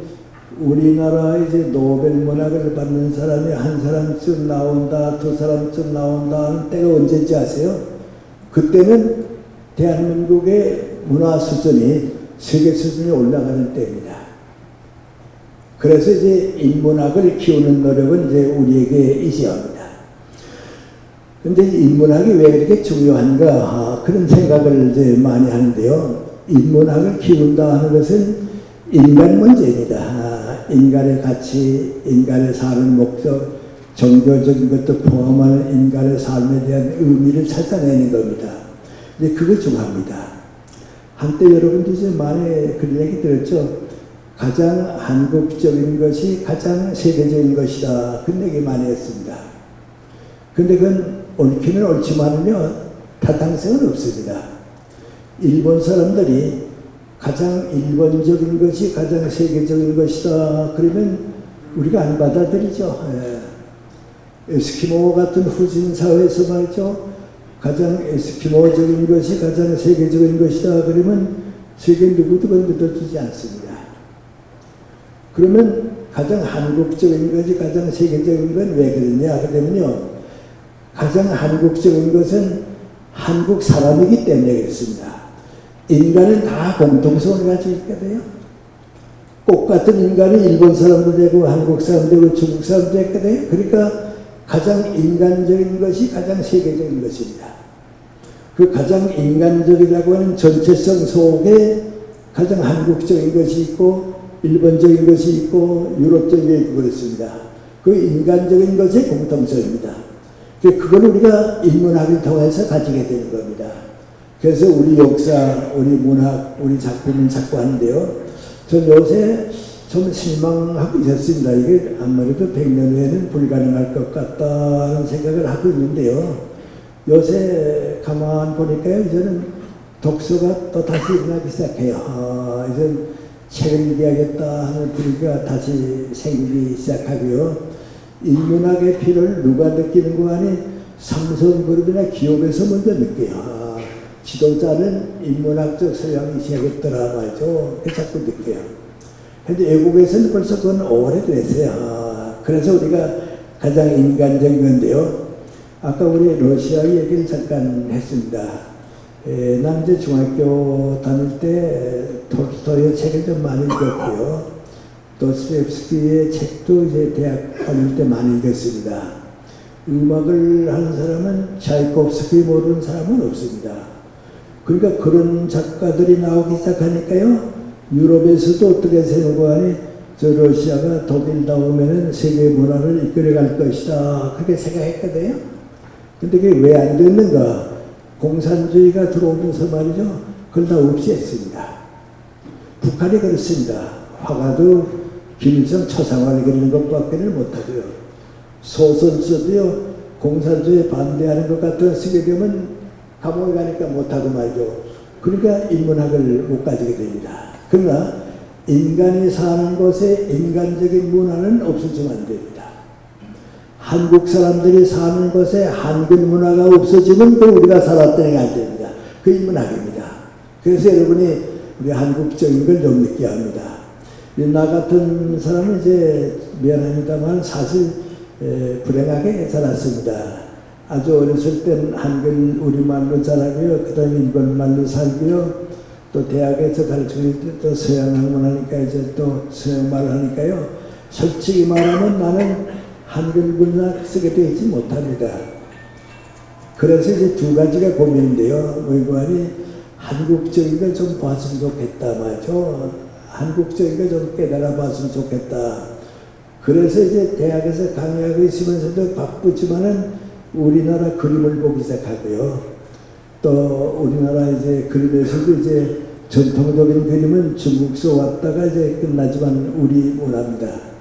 우리나라 이제 노벨 문학을 받는 사람이 한 사람쯤 나온다, 2사람쯤 나온다 하는 때가 언제인지 아세요? 그때는 대한민국의 문화 수준이 세계 수준에 올라가는 때입니다. 그래서 이제 인문학을 키우는 노력은 이제 우리에게 있어야 합니다. 근데 인문학이 왜 그렇게 중요한가 그런 생각을 이제 많이 하는데요. 인문학을 키운다 하는 것은 인간 문제입니다. 인간의 가치, 인간의 사는 목적, 종교적인 것도 포함하는 인간의 삶에 대한 의미를 찾아내는 겁니다. 이제 그거 중요합니다. 한때 여러분도 이제 많이 그런 얘기 들었죠. 가장 한국적인 것이 가장 세계적인 것이다. 그런 얘기 많이 했습니다. 근데 그건 옳기는 옳지만은요, 타당성은 없습니다. 일본 사람들이 가장 일본적인 것이 가장 세계적인 것이다. 그러면 우리가 안 받아들이죠. 에스키모 같은 후진 사회에서 말이죠. 가장 에스키모적인 것이 가장 세계적인 것이다. 그러면 세계 누구도 그걸 믿어주지 않습니다. 그러면 가장 한국적인 것이 가장 세계적인 건 왜 그러냐? 그러면요. 가장 한국적인 것은 한국 사람이기 때문에 그렇습니다. 인간은 다 공통성을 가지고 있거든요. 똑같은 인간이 일본 사람도 되고 한국 사람도 되고 중국 사람도 있거든요. 그러니까 가장 인간적인 것이 가장 세계적인 것입니다. 그 가장 인간적이라고 하는 전체성 속에 가장 한국적인 것이 있고 일본적인 것이 있고 유럽적인 게 있고 그렇습니다. 그 인간적인 것의 공통성입니다. 그걸 우리가 인문학을 통해서 가지게 되는 겁니다. 그래서 우리 역사, 우리 문학, 우리 작품을 자꾸 하는데요. 전 요새 좀 실망하고 있었습니다. 이게 아무래도 100년 후에는 불가능할 것 같다는 생각을 하고 있는데요. 요새 가만 보니까요. 이제는 독서가 또 다시 일어나기 시작해요. 이제 책을 읽어야겠다 하는 분위기가 다시 생기기 시작하고요. 인문학의 필요를 누가 느끼는 거 아니 삼성그룹이나 기업에서 먼저 느껴요. 지도자는 인문학적 소양이 있어야겠더라 말이죠. 자꾸 느껴요. 근데 외국에서는 벌써 그건 오래됐어요. 그래서 우리가 가장 인간적인 건데요. 아까 우리 러시아 얘기를 잠깐 했습니다. 난 이제 중학교 다닐 때 톨스토이의 책을 좀 많이 읽었고요. 도스토옙스키의 책도 이제 대학 다닐 때 많이 읽었습니다. 음악을 하는 사람은 차이콥스키 모르는 사람은 없습니다. 그러니까 그런 작가들이 나오기 시작하니까요. 유럽에서도 어떻게 생각하니 저 러시아가 독일 나오면은 세계 문화를 이끌어갈 것이다. 그렇게 생각했거든요. 근데 그게 왜 안 됐는가? 공산주의가 들어오면서 말이죠. 그걸 다 없애했습니다. 북한이 그렇습니다. 화가도 김일성 초상화를 그리는 것밖에는 못하고요. 소설 써도요. 공산주의에 반대하는 것 같은 쓰게 되면 감옥에 가니까 못하고 말이죠. 그러니까 인문학을 못 가지게 됩니다. 그러나 인간이 사는 곳에 인간적인 문화는 없어지면 안 됩니다. 한국 사람들이 사는 곳에 한국 문화가 없어지면 또 우리가 살았던 애가 안 됩니다. 그 인문학입니다. 그래서 여러분이 우리 한국적인 걸 좀 느껴야 합니다. 나 같은 사람은 이제 미안합니다만 사실 불행하게 살았습니다. 아주 어렸을 땐 한글 우리말로 자라고요. 그 다음에 일본말로 살고요. 또 대학에서 가르치는 때 또 서양 학문 하니까 이제 또 서양말 하니까요. 솔직히 말하면 나는 한글 문학 쓰게 되어 있지 못합니다. 그래서 이제 두 가지가 고민인데요. 뭐니 한국적인 걸 좀 봤으면 좋겠다 말이죠. 한국적인 걸 좀 깨달아 봤으면 좋겠다. 그래서 이제 대학에서 강의하고 있으면서도 바쁘지만은 우리나라 그림을 보기 시작하고요. 또 우리나라 이제 그림에서도 이제 전통적인 그림은 중국서 왔다가 이제 끝나지만 우리 문화입니다.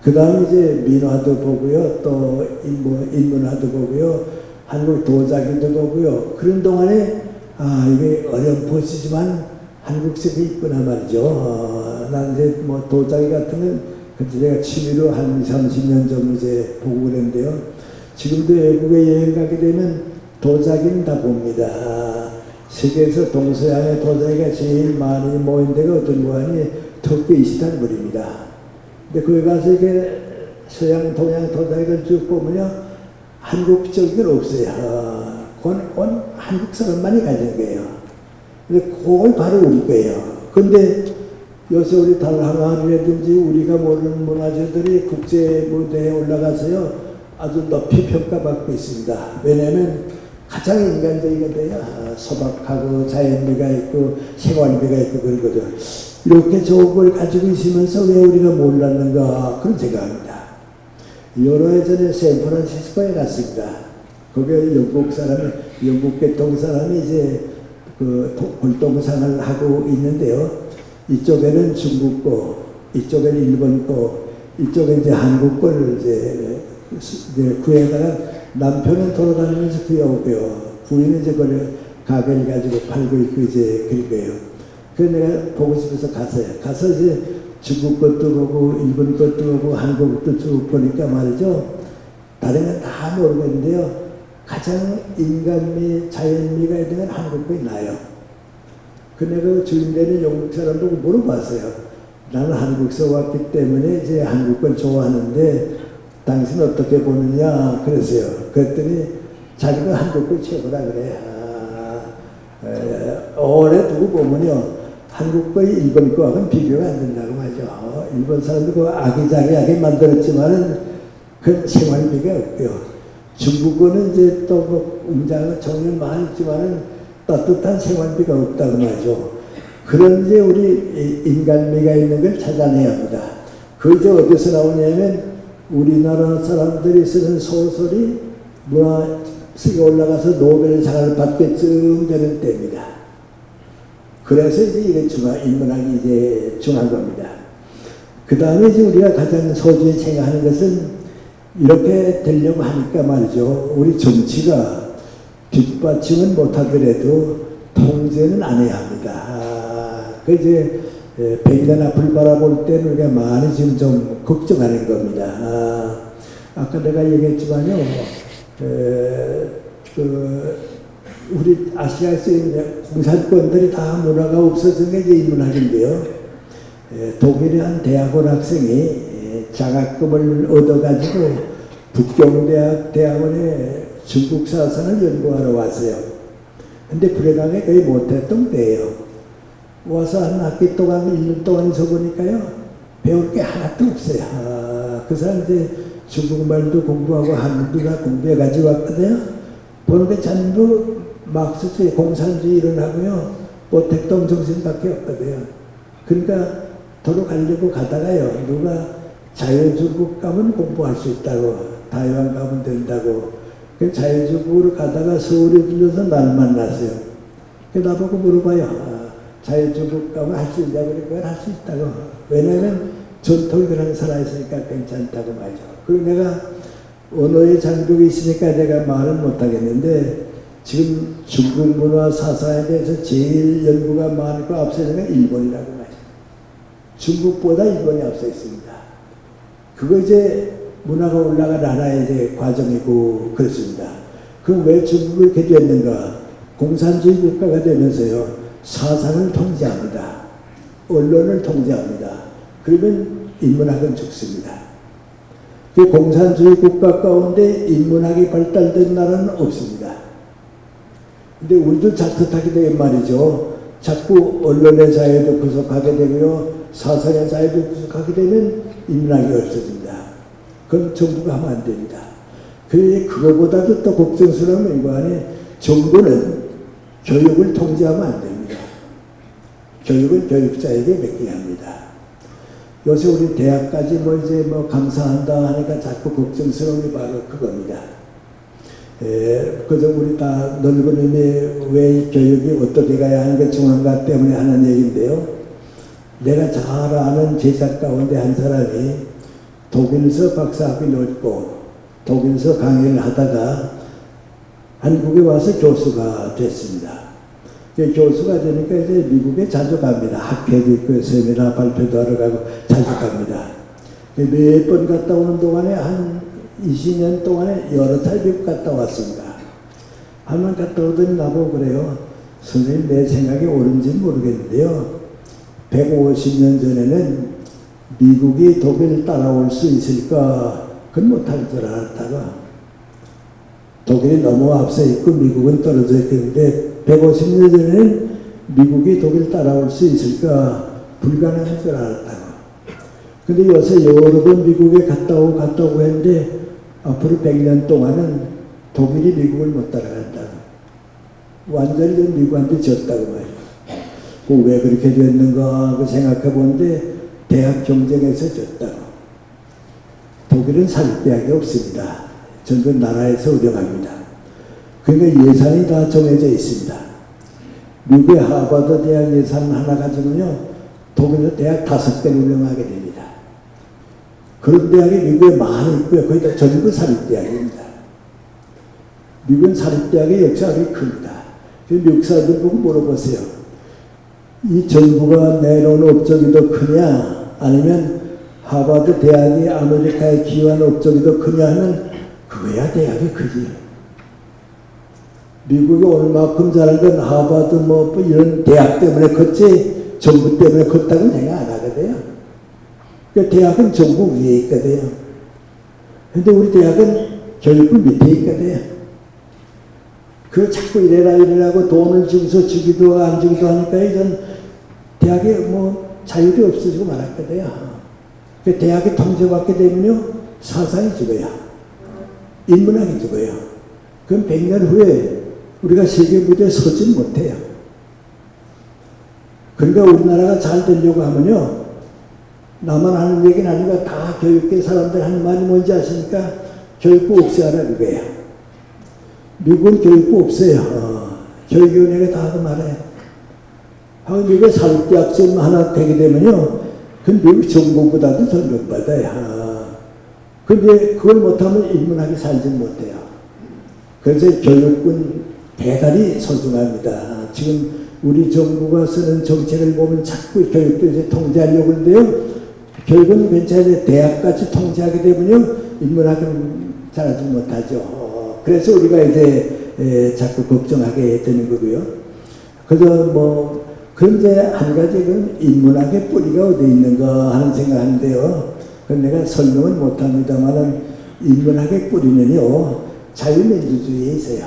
그 다음에 이제 민화도 보고요. 또 인문화도 보고요. 한국 도자기도 보고요. 그런 동안에 이게 어렴풋이지만 한국색이 있구나 말이죠. 난 이제 뭐 도자기 같은 건 그때 제가 취미로 한 30년 정도 이제 보고 그랬는데요. 지금도 외국에 여행 가게 되면 도자기는 다 봅니다. 세계에서 동서양의 도자기가 제일 많이 모인 데가 어떤 거 하니 터키 이스탄불입니다. 근데 거기 가서 이렇게 서양, 동양 도자기를 쭉 보면요. 한국적인 건 없어요. 그건 한국 사람만이 가진 거예요. 근데 그걸 바로 우리 거예요. 근데 요새 우리 달항아리라든지 우리가 모르는 문화재들이 국제 무대에 올라가서요. 아주 높이 평가받고 있습니다. 왜냐하면 가장 인간적이거든요. 소박하고 자연미가 있고 생활미가 있고 그런 거죠. 이렇게 좋은 걸 가지고 있으면서 왜 우리가 몰랐는가 그런 생각합니다. 여러 해 전에 샌프란시스코에 갔습니다. 거기에 영국 계통 사람이 이제 그 골동상을 하고 있는데요. 이쪽에는 중국 거, 이쪽에는 일본 거, 이쪽에 이제 한국 거를 이제 구해다가 남편은 돌아다니면서 구해오고요. 부인은 이제 그걸 가게를 가지고 팔고 있고 이제 그런 거예요. 그래서 내가 보고 싶어서 갔어요. 가서 이제 중국 것도 보고 일본 것도 보고 한국 것도 쭉 보니까 말이죠. 다른 건 다 모르겠는데요. 가장 인간미, 자연미가 있는 건 한국 거이 나요. 근데 그 주인되는 영국 사람도 물어봤어요. 나는 한국서 왔기 때문에 이제 한국 걸 좋아하는데 당신은 어떻게 보느냐 그랬어요. 그랬더니 자기가 한국 걸 최고라 그래. 오래 두고 보면요. 한국 거의 일본 거하고는 비교가 안 된다고 하죠. 일본 사람도 그 아기자기하게 만들었지만은 그 생활비가 없고요. 중국어는 이제 또 뭐 웅장한 정이 많이 있지만은 따뜻한 생활비가 없다고 말이죠. 그런 이제 우리 인간미가 있는 걸 찾아내야 합니다. 그 이제 어디서 나오냐면 우리나라 사람들이 쓰는 소설이 문화식에 올라가서 노벨상을 받게쯤 되는 때입니다. 그래서 이제 이게 인문학이 이제 중요한 겁니다. 그 다음에 이제 우리가 가장 소중히 생각하는 것은 이렇게 되려고 하니까 말이죠. 우리 정치가 뒷받침은 못하더라도 통제는 안 해야 합니다. 그 이제 백년 앞을 바라볼 때는 우리가 많이 지금 좀 걱정하는 겁니다. 아까 내가 얘기했지만요. 우리 아시아에서 있는 공산권들이 다 문화가 없어진 게 이제 인문학인데요. 독일의 한 대학원 학생이 장학금을 얻어가지고 북경대학 대학원에 중국 사상을 연구하러 왔어요. 근데 불행하게 거의 못했던 때예요. 와서 한 학기 동안 1년 동안 있어보니까요, 배울 게 하나도 없어요. 그 사람 이제 중국말도 공부하고 한국도 다 공부해가지고 왔거든요. 보는 게 전부 막스주의, 공산주의 일어나고요, 모택동 정신밖에 없거든요. 그러니까 도로 가려고 가다가요, 누가 자유중국 가면 공부할 수 있다고,台湾가면 된다고, 그 자유중국으로 가다가 서울에 들려서 나를 만났어요. 그 나보고 물어봐요. 자유중국 가면 할 수 있냐고. 그러니까 할 수 있다고. 왜냐하면 전통이 그냥 살아있으니까 괜찮다고 말이죠. 그리고 내가 언어의 장벽이 있으니까 내가 말은 못하겠는데, 지금 중국 문화 사상에 대해서 제일 연구가 많고 앞서 있는 건 일본이라고 말이죠. 중국보다 일본이 앞서 있습니다. 그거 이제 문화가 올라간 하나의 이제 과정이고 그렇습니다. 그럼 왜 중국이 이렇게 됐는가? 공산주의 국가가 되면서요, 사상을 통제합니다. 언론을 통제합니다. 그러면 인문학은 죽습니다. 그 공산주의 국가 가운데 인문학이 발달된 나라는 없습니다. 근데 우리도 자칫하게 되면 말이죠. 자꾸 언론의 자유도 구속하게 되고요, 사상의 자유도 구속하게 되면 인문학이 없어집니다. 그건 정부가 하면 안 됩니다. 그거보다도 또 걱정스러운 면관에 정부는 교육을 통제하면 안 됩니다. 교육은 교육자에게 맡겨야 합니다. 요새 우리 대학까지 이제 감사한다 하니까 자꾸 걱정스러운 게 바로 그겁니다. 그저 우리 다 늙은이니 왜 교육이 어떻게 가야 하는 게 중요한가 때문에 하는 얘기인데요. 내가 잘 아는 제자 가운데 한 사람이 독일에서 박사학위를 얻고 독일에서 강의를 하다가 한국에 와서 교수가 됐습니다. 교수가 되니까 이제 미국에 자주 갑니다. 학회도 있고 세미나 발표도 하러 가고 자주 갑니다. 몇 번 갔다 오는 동안에 한 20년 동안에 여러 차례 미국 갔다 왔습니다. 한 번 갔다 오더니 나보고 그래요. 선생님, 내 생각이 옳은지는 모르겠는데요, 150년 전에는 미국이 독일을 따라올 수 있을까? 그건 못할 줄 알았다가 독일이 너무 앞서 있고 미국은 떨어져 있는데 150년 전에는 미국이 독일 따라올 수 있을까? 불가능할 줄 알았다고. 근데 요새 여러 번 미국에 갔다 오고 했는데 앞으로 100년 동안은 독일이 미국을 못 따라간다고. 완전히 미국한테 졌다고 말이에요. 왜 그렇게 됐는가 하고 생각해 보는데 대학 경쟁에서 졌다고. 독일은 사립대학이 없습니다. 전부 나라에서 운영합니다. 그러니까 예산이 다 정해져 있습니다. 미국의 하버드 대학 예산 하나 가지고요, 독일의 대학 5개를 운영하게 됩니다. 그런 대학이 미국에 많이 있고요. 거의 다 전부 사립대학입니다. 미국은 사립대학의 역사가 큽니다. 미국 사람들 보고 물어보세요. 이 정부가 내놓은 업적이 더 크냐, 아니면 하버드 대학이 아메리카에 기여한 업적이 더 크냐 하면 그거야 대학이 크지. 미국이 얼마큼 잘한 건 하버드 이런 대학 때문에 컸지 정부 때문에 컸다고 생각 안 하거든요. 그러니까 대학은 정부 위에 있거든요. 근데 우리 대학은 교육부 밑에 있거든요. 그 자꾸 이래라고 돈을 주고서 주기도 안 주기도 하니까 이전 대학에 자율이 없어지고 말았거든요. 그 대학이 통제받게 되면요, 사상이 죽어요. 인문학이 죽어요. 그럼 100년 후에 우리가 세계 무대에 서지 못해요. 그러니까 우리나라가 잘 되려고 하면요, 나만 하는 얘기는 아니고 다 교육계 사람들 하는 말이 뭔지 아십니까? 교육부 없애라 그거예요. 미국은 교육부 없어요. 교육위원회가 다 하고 말해요. 미국의 사립대학 좀 하나 되게 되면요, 그 미국 정부보다도 존경받아요. 근데 그걸 못하면 인문학이 살지 못해요. 그래서 교육은 대단히 소중합니다. 지금 우리 정부가 쓰는 정책을 보면 자꾸 교육도 이제 통제하려고 하는데요, 교육은 괜찮은데 대학까지 통제하게 되면요, 인문학은 잘하지 못하죠. 그래서 우리가 이제 자꾸 걱정하게 되는 거고요. 그래서 그런데 한 가지 그 인문학의 뿌리가 어디 있는가 하는 생각하는데요. 그건 내가 설명은 못합니다만 인문학의 뿌리는요 자유민주주의에 있어요.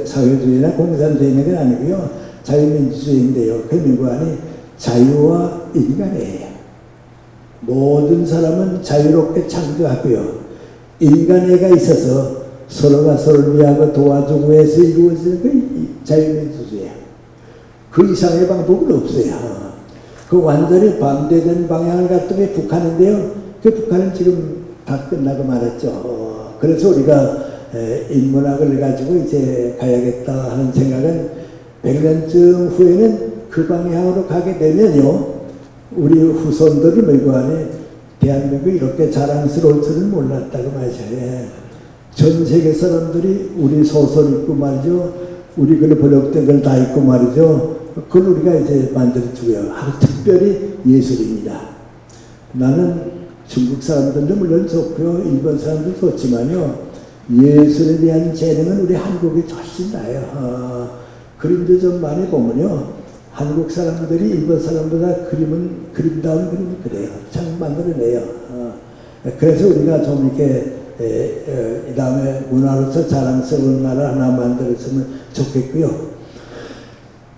사회주의나 공산주의는 건 아니고요 자유민주주의인데요. 그 민관이 자유와 인간이에요. 모든 사람은 자유롭게 창조하고요. 인간애가 있어서 서로가 서로를 위하고 도와주고 해서 이루어지는 게 자유민주주의예요. 그 이상의 방법은 없어요. 그 완전히 반대된 방향을 갖던 게 북한인데요. 그 북한은 지금 다 끝나고 말았죠. 그래서 우리가 인문학을 가지고 이제 가야겠다 하는 생각은 100년쯤 후에는 그 방향으로 가게 되면요. 우리 후손들이 물고 안에 대한민국이 이렇게 자랑스러울 줄은 몰랐다고 말이죠. 전 세계 사람들이 우리 소설 읽고 말이죠. 우리 글 번역된 걸 다 읽고 말이죠. 그걸 우리가 이제 만들어주고요. 특별히 예술입니다. 나는 중국 사람들도 물론 좋고요. 일본 사람도 좋지만요. 예술에 대한 재능은 우리 한국이 훨씬 나아요. 그림도 좀 많이 보면요. 한국 사람들이 일본 사람보다 그림다운 그림을 그래요. 참 만들어내요. 그래서 우리가 좀 이렇게 이 다음에 문화로서 자랑스러운 나라 하나 만들었으면 좋겠고요.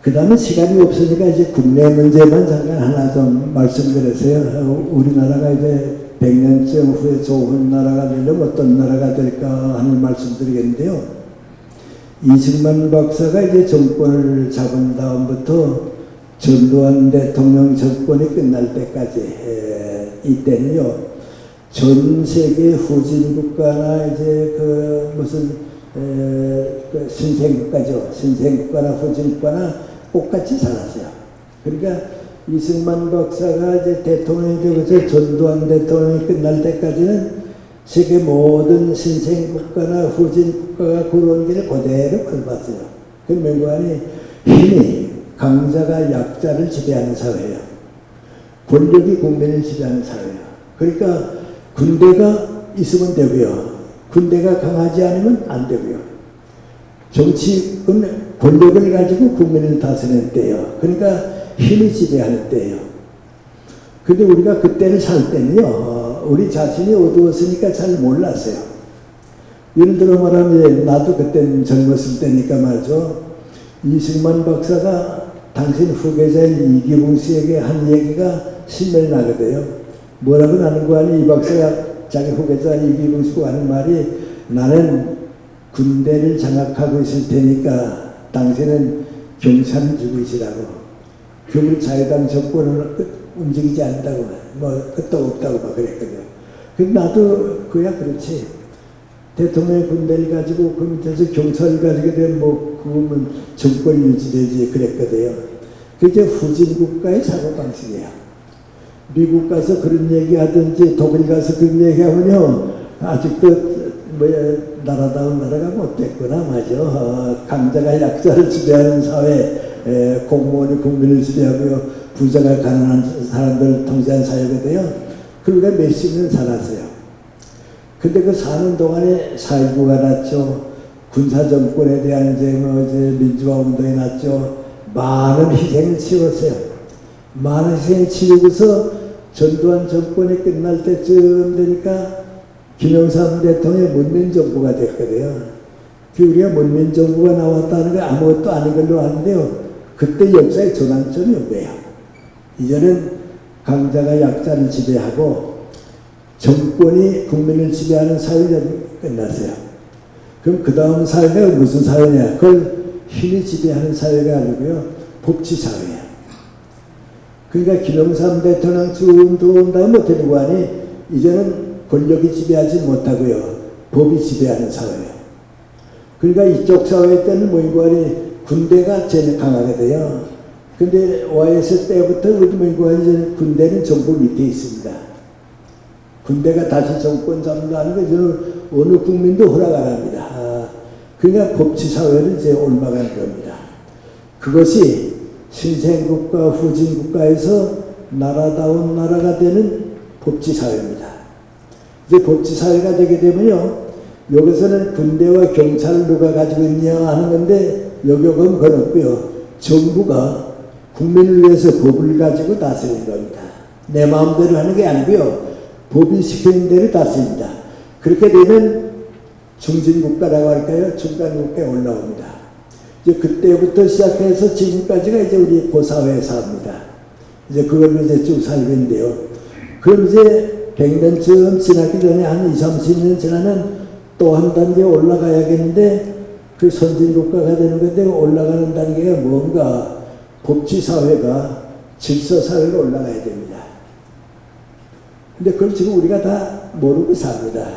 그 다음에 시간이 없으니까 이제 국내 문제만 잠깐 하나 좀 말씀드렸어요. 우리나라가 이제 100년쯤 후에 좋은 나라가 되려면 어떤 나라가 될까 하는 말씀드리겠는데요. 이승만 박사가 이제 정권을 잡은 다음부터 전두환 대통령 정권이 끝날 때까지 이때는요 전 세계 후진국가나 이제 그 무슨 그 신생국가죠. 신생국가나 후진국가나 똑같이 살았어요. 그러니까 이승만 박사가 이제 대통령이 되고서 전두환 대통령이 끝날 때까지는 세계 모든 신생국가나 후진국가가 걸어온 길을 그대로 걸어봤어요. 그 명관이 힘이 강자가 약자를 지배하는 사회예요. 권력이 국민을 지배하는 사회예요. 그러니까 군대가 있으면 되고요. 군대가 강하지 않으면 안 되고요. 정치은 권력을 가지고 국민을 다스리는 때예요. 그러니까 힘이 지배하는 때예요. 근데 우리가 그때를 살 때는요. 우리 자신이 어두웠으니까 잘 몰랐어요. 예를 들어 말하면 나도 그때는 젊었을 때니까 말이죠. 이승만 박사가 당신 후계자인 이기붕 씨에게 한 얘기가 신명이 나거든요. 뭐라고 나는 거 아니 이 박사가 자기 후계자 이기붕 씨가 하는 말이 나는 군대를 장악하고 있을 테니까 당신은 경찰을 주고 있으라고. 그걸 자유당 정권을 움직이지 않는다고 뭐 끝도 없다고 막 그랬거든요. 근데 나도 그야 그렇지. 대통령의 군대를 가지고 그 밑에서 경찰을 가지게 되면 뭐 그거면 정권이 유지되지 그랬거든요. 그게 후진국가의 사고방식이에요. 미국 가서 그런 얘기 하든지 독일 가서 그런 얘기 하면요 아직도 뭐야 나라다운 나라가 못 됐구나 맞아. 강자가 약자를 지배하는 사회, 공무원이 국민을 지배하고요 부자가 가난한 사람들을 통제한 사회가 돼요. 그러니까 몇십 년 살았어요. 근데 그 사는 동안에 4.19가 났죠. 군사정권에 대한 이제 민주화 운동이 났죠. 많은 희생을 치렀어요. 많은 희생을 치르고서 전두환 정권이 끝날 때쯤 되니까 김영삼 대통령의 문민정부가 됐거든요. 우리가 문민정부가 나왔다는 게 아무것도 아닌 걸로 아는데요. 그때 역사의 전환점이 온 거예요. 이제는 강자가 약자를 지배하고 정권이 국민을 지배하는 사회가 끝났어요. 그럼 그 다음 사회가 무슨 사회냐? 그걸 힘이 지배하는 사회가 아니고요. 법치사회예요. 그러니까 김영삼 대통령 쭉 들어온 다음에 어떻게 되고 하니 이제는 권력이 지배하지 못하고요. 법이 지배하는 사회예요. 그러니까 이쪽 사회 때는 뭐이고 하니 군대가 제일 강하게 돼요. 근데 YS 때부터 우리 뭐이고 하니 군대는 정부 밑에 있습니다. 군대가 다시 정권 잡는다는 거 어느 국민도 허락 안 합니다. 그러니까 법치사회를 이제 옮아가는 겁니다. 그것이 신생국가, 후진국가에서 나라다운 나라가 되는 법치사회입니다. 이제 법치사회가 되게 되면요, 여기서는 군대와 경찰을 누가 가지고 있냐 하는 건데, 여격은 그건 없고요. 정부가 국민을 위해서 법을 가지고 다스리는 겁니다. 내 마음대로 하는 게 아니고요. 법이 시키는 대로 다스립니다. 그렇게 되면 중진국가라고 할까요? 중간국가에 올라옵니다. 이제 그때부터 시작해서 지금까지가 이제 우리 고사회사입니다. 이제 그걸로 이제 쭉 살고 있는데요. 그럼 이제 100년쯤 지나기 전에 한 20, 30년 지나면 또 한 단계 올라가야겠는데 그 선진국가가 되는 건데 올라가는 단계가 뭔가 법치사회가 질서사회로 올라가야 됩니다. 근데 그걸 지금 우리가 다 모르고 삽니다.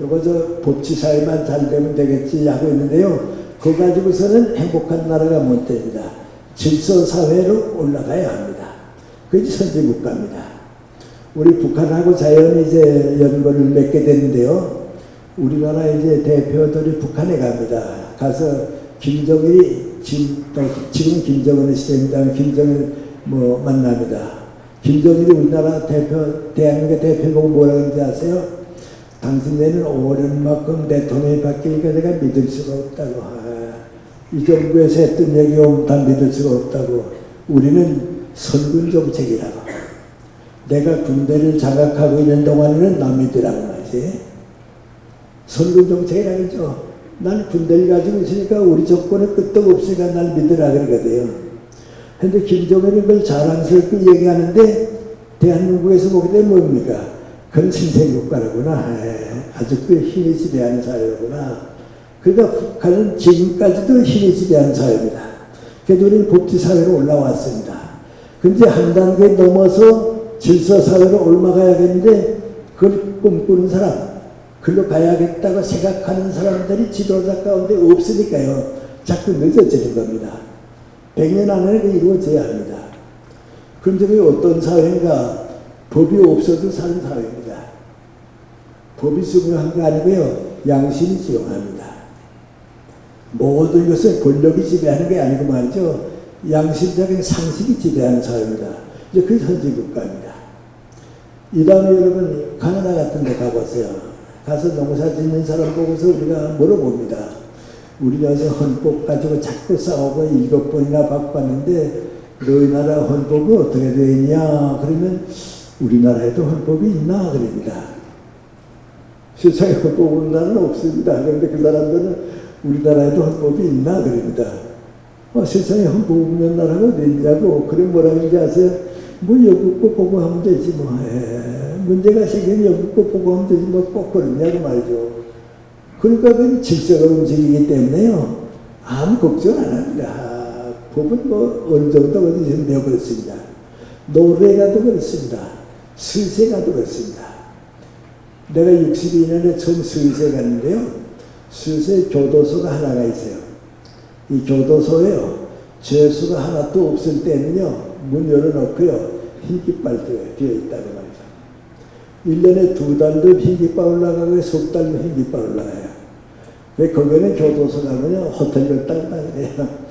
요거 저 법치사회만 잘 되면 되겠지 하고 있는데요. 그거 가지고서는 행복한 나라가 못 됩니다. 질서사회로 올라가야 합니다. 그게 선진국가입니다. 우리 북한하고 자연히 이제 연고를 맺게 됐는데요. 우리나라 이제 대표들이 북한에 갑니다. 가서 김정일이 지금 김정은의 시대입니다. 김정일 만납니다. 김정일이 우리나라 대한민국 대표 보고 뭐라 그러는지 아세요? 당신네는 오랜만큼 대통령이 바뀌니까 내가 믿을 수가 없다고. 이 정부에서 했던 얘기 오면 다 믿을 수가 없다고. 우리는 선군 정책이라고. 내가 군대를 장악하고 있는 동안에는 나 믿으라고 말이지. 선군 정책이라고 하죠. 난 군대를 가지고 있으니까 우리 정권은 끄떡없으니까 날 믿으라 그러거든요. 근데 김정은이 그걸 자랑스럽게 얘기하는데 대한민국에서 보게 되면 뭡니까? 그건 신생국가라구나. 아직도 힘이 지배하는 사회구나. 그러니까 북한은 지금까지도 힘이 지배하는 사회입니다. 그래도 우리는 법치사회로 올라왔습니다. 근데 한 단계 넘어서 질서사회로 올라가야겠는데 그걸 꿈꾸는 사람, 글로 가야겠다고 생각하는 사람들이 지도자 가운데 없으니까요. 자꾸 늦어지는 겁니다. 100년 안에 이루어져야 합니다. 그럼 저게 어떤 사회인가? 법이 없어도 사는 사회입니다. 법이 중요한 게 아니고요. 양심이 중요합니다. 모든 것은 권력이 지배하는 게 아니고 말이죠. 양심적인 상식이 지배하는 사회입니다. 이제 그게 선진국가입니다. 이 다음에 여러분 가나다 같은 데 가보세요. 가서 농사 짓는 사람 보고서 우리가 물어봅니다. 우리 여기서 헌법 가지고 자꾸 싸우고 7번이나 바꿨는데 너희 나라 헌법이 어떻게 되어 있냐? 그러면 우리나라에도 헌법이 있나? 그럽니다. 세상에 헌법 없는 나라는 없습니다. 그런데 그 사람들은 우리나라에도 헌법이 있나? 그럽니다. 세상에 헌법 없는 나라가 어디 있냐고. 그럼 뭐라 그런지 아세요? 영국 거 보고 하면 되지 뭐. 문제가 생기면 영국 거 보고 하면 되지 뭐 꼭 그러냐고 말이죠. 그러니까 그 질서가 움직이기 때문에요. 아무 걱정 안 합니다. 법은 어느 정도 어디서 되어 그렇습니다. 노래가도 그렇습니다. 스세가도 그렇습니다. 내가 62년에 처음 스세 갔는데요. 스세 교도소가 하나가 있어요. 이 교도소에요. 죄수가 하나도 없을 때는요. 문 열어놓고요. 흰깃발 비어있다고 말이죠. 1년에 2달도 흰깃발 올라가고 석 달도 흰깃발 올라가요. 왜 거기는 교도소 가면요. 호텔 갔다 그래요.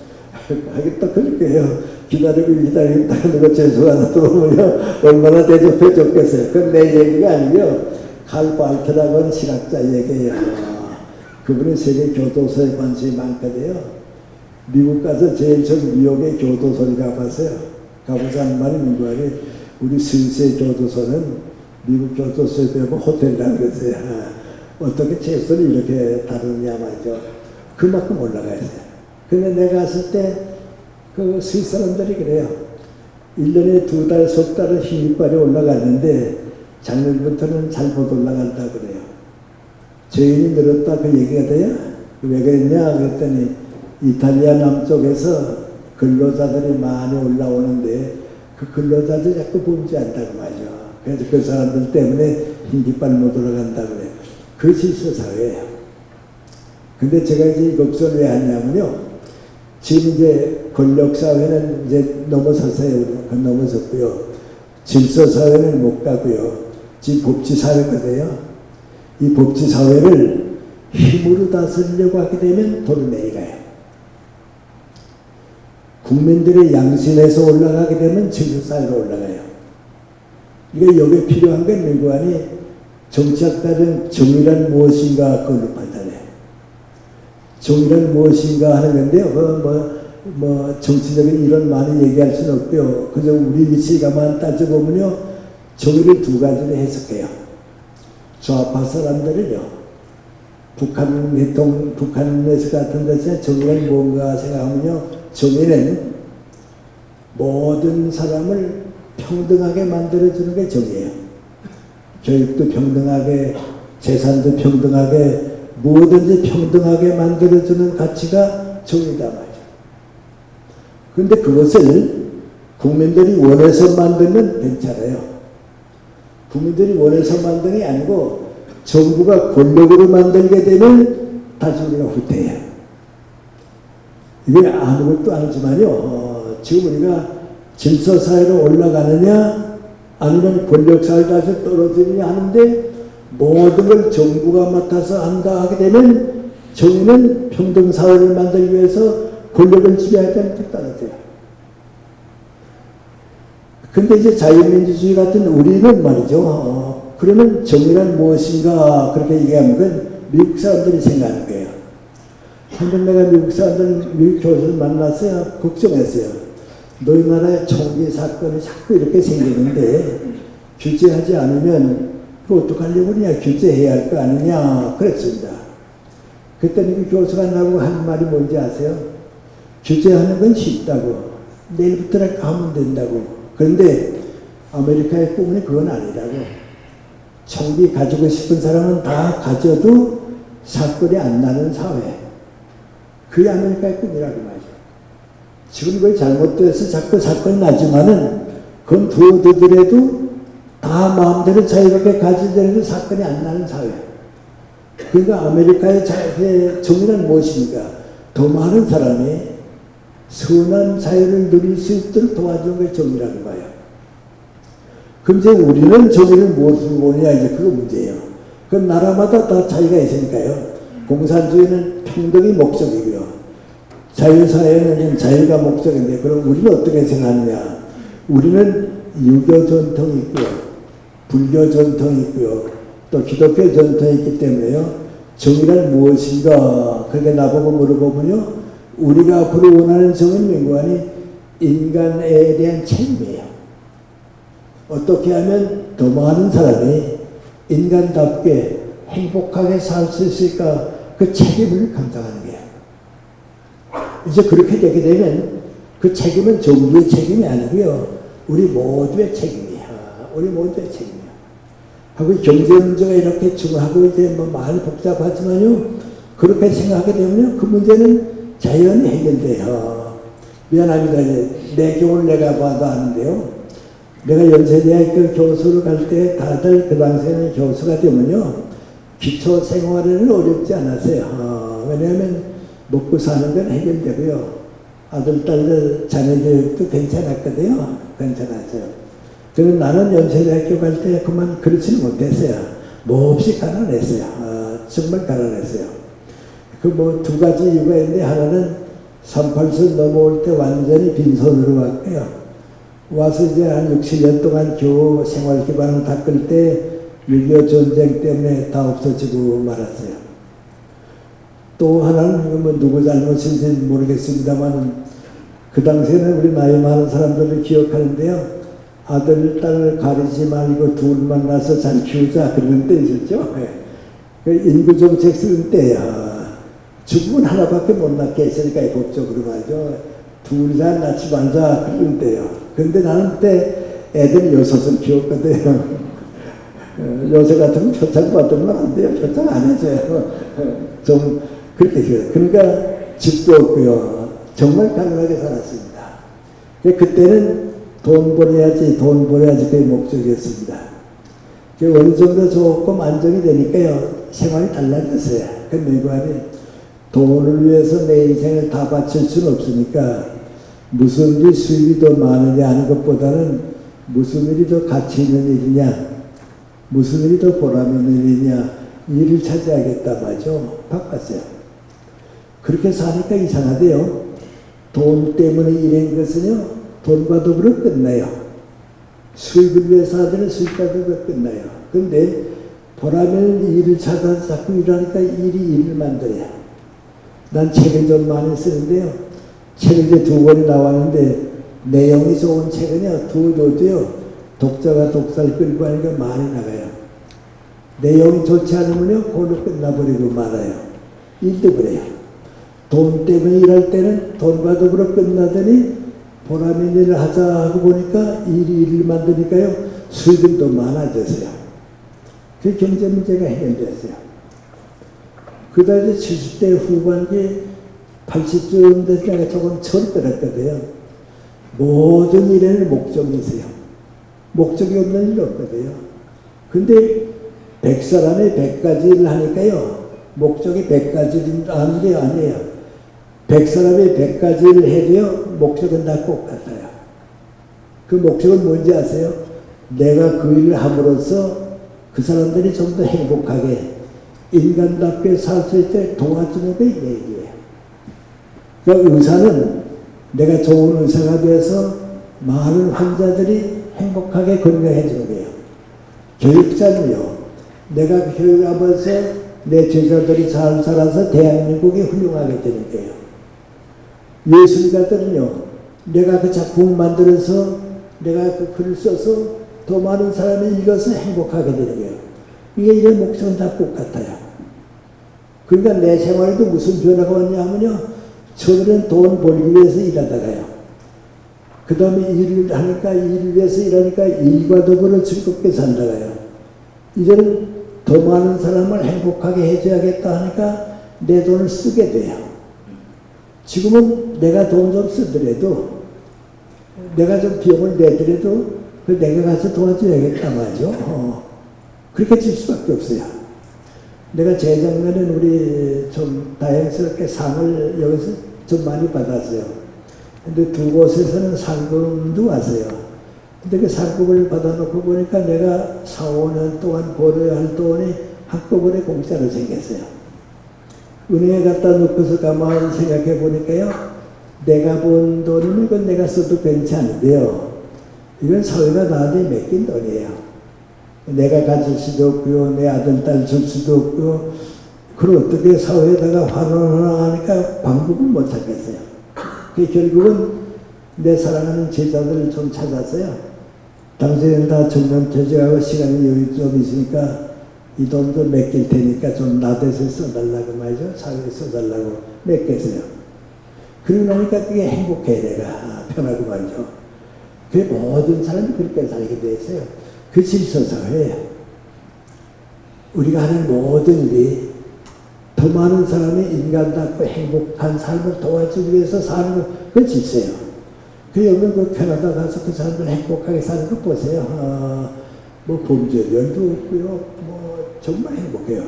하겠다 그럴 거예요. 기다리고 누가 죄수 하나 들어오면요. 얼마나 대접해 줬겠어요. 그건 내 얘기가 아니고요. 칼 발트라고 하는 신학자 얘기예요. 그분이 세계 교도소에 관심이 많거든요. 미국 가서 제일 처음 뉴욕의 교도소를 가봤어요. 가보자 하는 말이 뭔가 우리 스위스의 교도소는 미국 교도소에 비하면 호텔이라는 것이에요. 어떻게 채소를 이렇게 다루냐 말이죠. 그만큼 올라가야 돼요. 근데 내가 갔을 때 그 스위스 사람들이 그래요. 1년에 2달, 석 달은 흰깃발이 올라갔는데 작년부터는 잘못 올라간다 그래요. 죄인이 늘었다 그 얘기가 돼요. 왜 그랬냐 그랬더니 이탈리아 남쪽에서 근로자들이 많이 올라오는데 그 근로자들 자꾸 범죄한다고 말이죠. 그래서 그 사람들 때문에 흰깃발 못 올라간다 그래요. 그 질서사회예요. 근데 제가 이제 이 걱정을 왜 하냐면요. 지금 이제 권력사회는 이제 넘어섰어요. 넘어섰고요. 질서사회는 못 가고요. 지금 법치사회거든요. 이 법치사회를 힘으로 다스리려고 하게 되면 도로 내려가요. 국민들의 양심에서 올라가게 되면 질서사회로 올라가요. 이게 여기에 필요한 건 누구하니 정치학자는 정의란 무엇인가 그걸로 판단해요. 정의란 무엇인가 하는 건데요. 뭐 정치적인 이런 많이 얘기할 수는 없고요. 그저 우리 위치가만 따져보면요, 정의를 두 가지로 해석해요. 좌파 사람들은요, 북한에서 같은 데서 정의는 뭔가 생각하면요, 정의는 모든 사람을 평등하게 만들어주는 게 정의예요. 교육도 평등하게, 재산도 평등하게, 뭐든지 평등하게 만들어주는 가치가 정의다 말이죠. 그런데 그것을 국민들이 원해서 만들면 괜찮아요. 국민들이 원해서 만드는 게 아니고 정부가 권력으로 만들게 되면 다시 우리가 후퇴해요. 이게 아무것도 아니지만요, 지금 우리가 질서사회로 올라가느냐 아니면 권력사회로 다시 떨어지느냐 하는데 모든 걸 정부가 맡아서 한다 하게 되면 정의는 평등사회를 만들기 위해서 권력을 지배할 때는 뚝 떨어져요. 근데 이제 자유민주주의 같은 우리는 말이죠. 그러면 정의란 무엇인가 그렇게 얘기하면 그건 미국 사람들이 생각하는 거예요. 한번 내가 미국 교수를 만났어요. 걱정했어요. 너희 나라에 총기 사건이 자꾸 이렇게 생기는데 규제하지 않으면 그 어떡하려고 그러냐, 규제해야 할 거 아니냐 그랬습니다. 그때는 그 교수가 나보고 한 말이 뭔지 아세요? 규제하는 건 쉽다고, 내일부터는 가면 된다고. 그런데 아메리카의 꿈은 그건 아니라고. 총기 가지고 싶은 사람은 다 가져도 사건이 안 나는 사회, 그게 아메리카의 꿈이라고 말이죠. 지금 그걸 잘못돼서 자꾸 사건이 나지만은 그건 두어두더라도 다 마음대로 자유롭게 가지더라도 사건이 안 나는 사회. 그러니까 아메리카의 정의는 무엇입니까? 더 많은 사람이 선한 자유를 누릴 수 있도록 도와주는 게 정의라고 봐요. 그럼 이제 우리는 정의를 무엇으로 보느냐, 이제 그거 문제예요. 그건 나라마다 다 차이가 있으니까요. 공산주의는 평등이 목적이고요. 자유사회는 자유가 목적인데, 그럼 우리는 어떻게 생각하느냐? 우리는 유교 전통이 있고요. 불교 전통이 있고요. 또 기독교 전통이 있기 때문에요. 정의란 무엇인가? 그렇게 나보고 물어보면요. 우리가 앞으로 원하는 정의는 뭐니? 인간에 대한 책임이에요. 어떻게 하면 더 많은 사람이 인간답게 행복하게 살 수 있을까? 그 책임을 감당하는 거예요. 이제 그렇게 되게 되면 그 책임은 정부의 책임이 아니고요. 우리 모두의 책임이야. 우리 모두의 책임이야. 하고 경제 문제가 이렇게 중요하고 이제 뭐 많이 복잡하지만요. 그렇게 생각하게 되면요. 그 문제는 자연히 해결돼요. 미안합니다. 내 경우를 내가 봐도 아는데요. 내가 연세대학교 교수로 갈 때 다들 그 당시에는 교수가 되면요. 기초 생활에는 어렵지 않았어요. 왜냐하면 먹고 사는 건 해결되고요. 아들, 딸들 자녀 교육도 괜찮았거든요. 괜찮았어요. 그런데 나는 연세대학교 갈 때 그만 그렇지는 못했어요. 몹시 가난했어요. 정말 가난했어요. 그 뭐 두 가지 이유가 있는데, 하나는 38선 넘어올 때 완전히 빈손으로 왔고요. 와서 이제 한 6, 7년 동안 겨우 생활 기반을 닦을 때 6.25 전쟁 때문에 다 없어지고 말았어요. 또 하나는 뭐 누구 잘못인지 모르겠습니다만, 그 당시에는 우리 나이 많은 사람들을 기억하는데요. 아들, 딸을 가리지 말고 둘만 낳아서 잘 키우자 그런 때 있었죠. 그 인구정책 쓰는 때야. 죽으면 하나밖에 못 낳게 했으니까 법적으로 말이죠. 둘 잘 낳지 말자 그런 때요. 근데 나는 그때 애들 6을 키웠거든요. 요새 같으면 표창 받으면 안 돼요. 표창 안 해줘요. 좀 그렇게 키워요. 그러니까 집도 없고요. 정말 가난하게 살았습니다. 그때는 돈 벌어야지 그게 목적이었습니다. 어느 정도 조금 안정이 되니까요. 생활이 달라졌어요. 근데 이거는 돈을 위해서 내 인생을 다 바칠 수는 없으니까 무슨 일이 수입이 더 많으냐 하는 것보다는 무슨 일이 더 가치 있는 일이냐, 무슨 일이 더 보람 있는 일이냐, 일을 찾아야겠다 말이죠. 바꿨어요. 그렇게 사니까 이상하대요. 돈 때문에 일한 것은요, 돈과 더불어 끝나요. 수입을 위해서 하더니 수입과 더불어 끝나요. 근데 보람 있는 일을 찾아서 자꾸 일하니까 일이 일을 만들어요. 난 책을 좀 많이 쓰는데요. 책이 이제 2권이 나왔는데 내용이 좋은 책은요, 2조도요, 독자가 독사를 끌고 하니까 많이 나가요. 내용이 좋지 않으면요, 그걸로 끝나버리고 말아요. 일도 그래요. 돈 때문에 일할 때는 돈과 더불어 끝나더니 보람 있는 일을 하자 하고 보니까 일을 만드니까요, 수익은 더 많아졌어요. 그 경제 문제가 해결됐어요. 그 다음에 70대 후반기 80쯤 돼서 내가 조금 철들었거든요. 모든 일에는 목적이 있어요. 목적이 없는 일 없거든요. 근데 100사람이 100가지 일을 하니까요, 목적이 100가지 하는데 아니에요. 100사람이 100가지 일을 해도요, 목적은 다 똑같아요. 그 목적은 뭔지 아세요? 내가 그 일을 함으로써 그 사람들이 좀 더 행복하게 인간답게 살 수 있게 도와주는 게 내 일이에요. 그 의사는 내가 좋은 의사가 되어서 많은 환자들이 행복하게 건강해 주는 거예요. 교육자는요, 내가 교육하면서 내 제자들이 잘 살아서 대한민국이 훌륭하게 되는 거예요. 예술가들은요, 내가 그 작품을 만들어서 내가 그 글을 써서 더 많은 사람이 읽어서 행복하게 되는 거예요. 이게 이런 목적은 다 똑같아요. 그러니까 내 생활에도 무슨 변화가 왔냐 하면요, 처음에는 돈 벌기 위해서 일하다가요, 그 다음에 일을 하니까 일을 위해서 일하니까 일과 더불어 즐겁게 산다가요, 이제는 더 많은 사람을 행복하게 해줘야겠다 하니까 내 돈을 쓰게 돼요. 지금은 내가 돈 좀 쓰더라도, 내가 좀 비용을 내더라도 그 내가 가서 도와줘야겠다 말이죠. 그렇게 질 수밖에 없어요. 내가 재작년에 우리 좀 다행스럽게 상을 여기서 좀 많이 받았어요. 근데 2곳에서는 상금도 왔어요. 근데 그 상금을 받아놓고 보니까 내가 4, 5년 동안 벌어야 할 돈이 한꺼번에 공짜로 생겼어요. 은행에 갖다 놓고서 가만히 생각해 보니까요, 내가 번 돈이면 이건 내가 써도 괜찮은데요, 이건 사회가 나한테 맡긴 돈이에요. 내가 가질 수도 없고요, 내 아들, 딸 줄 수도 없고요, 그걸 어떻게 사회에다가 환원하나 하니까 방법을 못 찾겠어요. 그 결국은 내 사랑하는 제자들을 좀 찾았어요. 당신은 다 정년 퇴직하고 시간이 여유 좀 있으니까 이 돈도 맡길 테니까 좀 나대서 써달라고 말이죠. 사회에 써달라고 맡겼어요. 그러고 나니까 그게 행복해, 내가. 편하고 말이죠. 그 모든 사람이 그렇게 살게 돼 있어요. 그 질서사회예요. 우리가 하는 모든 일이 더 많은 사람이 인간답고 행복한 삶을 도와주기 위해서 사는 것, 그 질서예요. 그 여러분 그 캐나다 가서 그 사람들 행복하게 사는 거 보세요. 뭐 범죄율도 없고요, 뭐 정말 행복해요.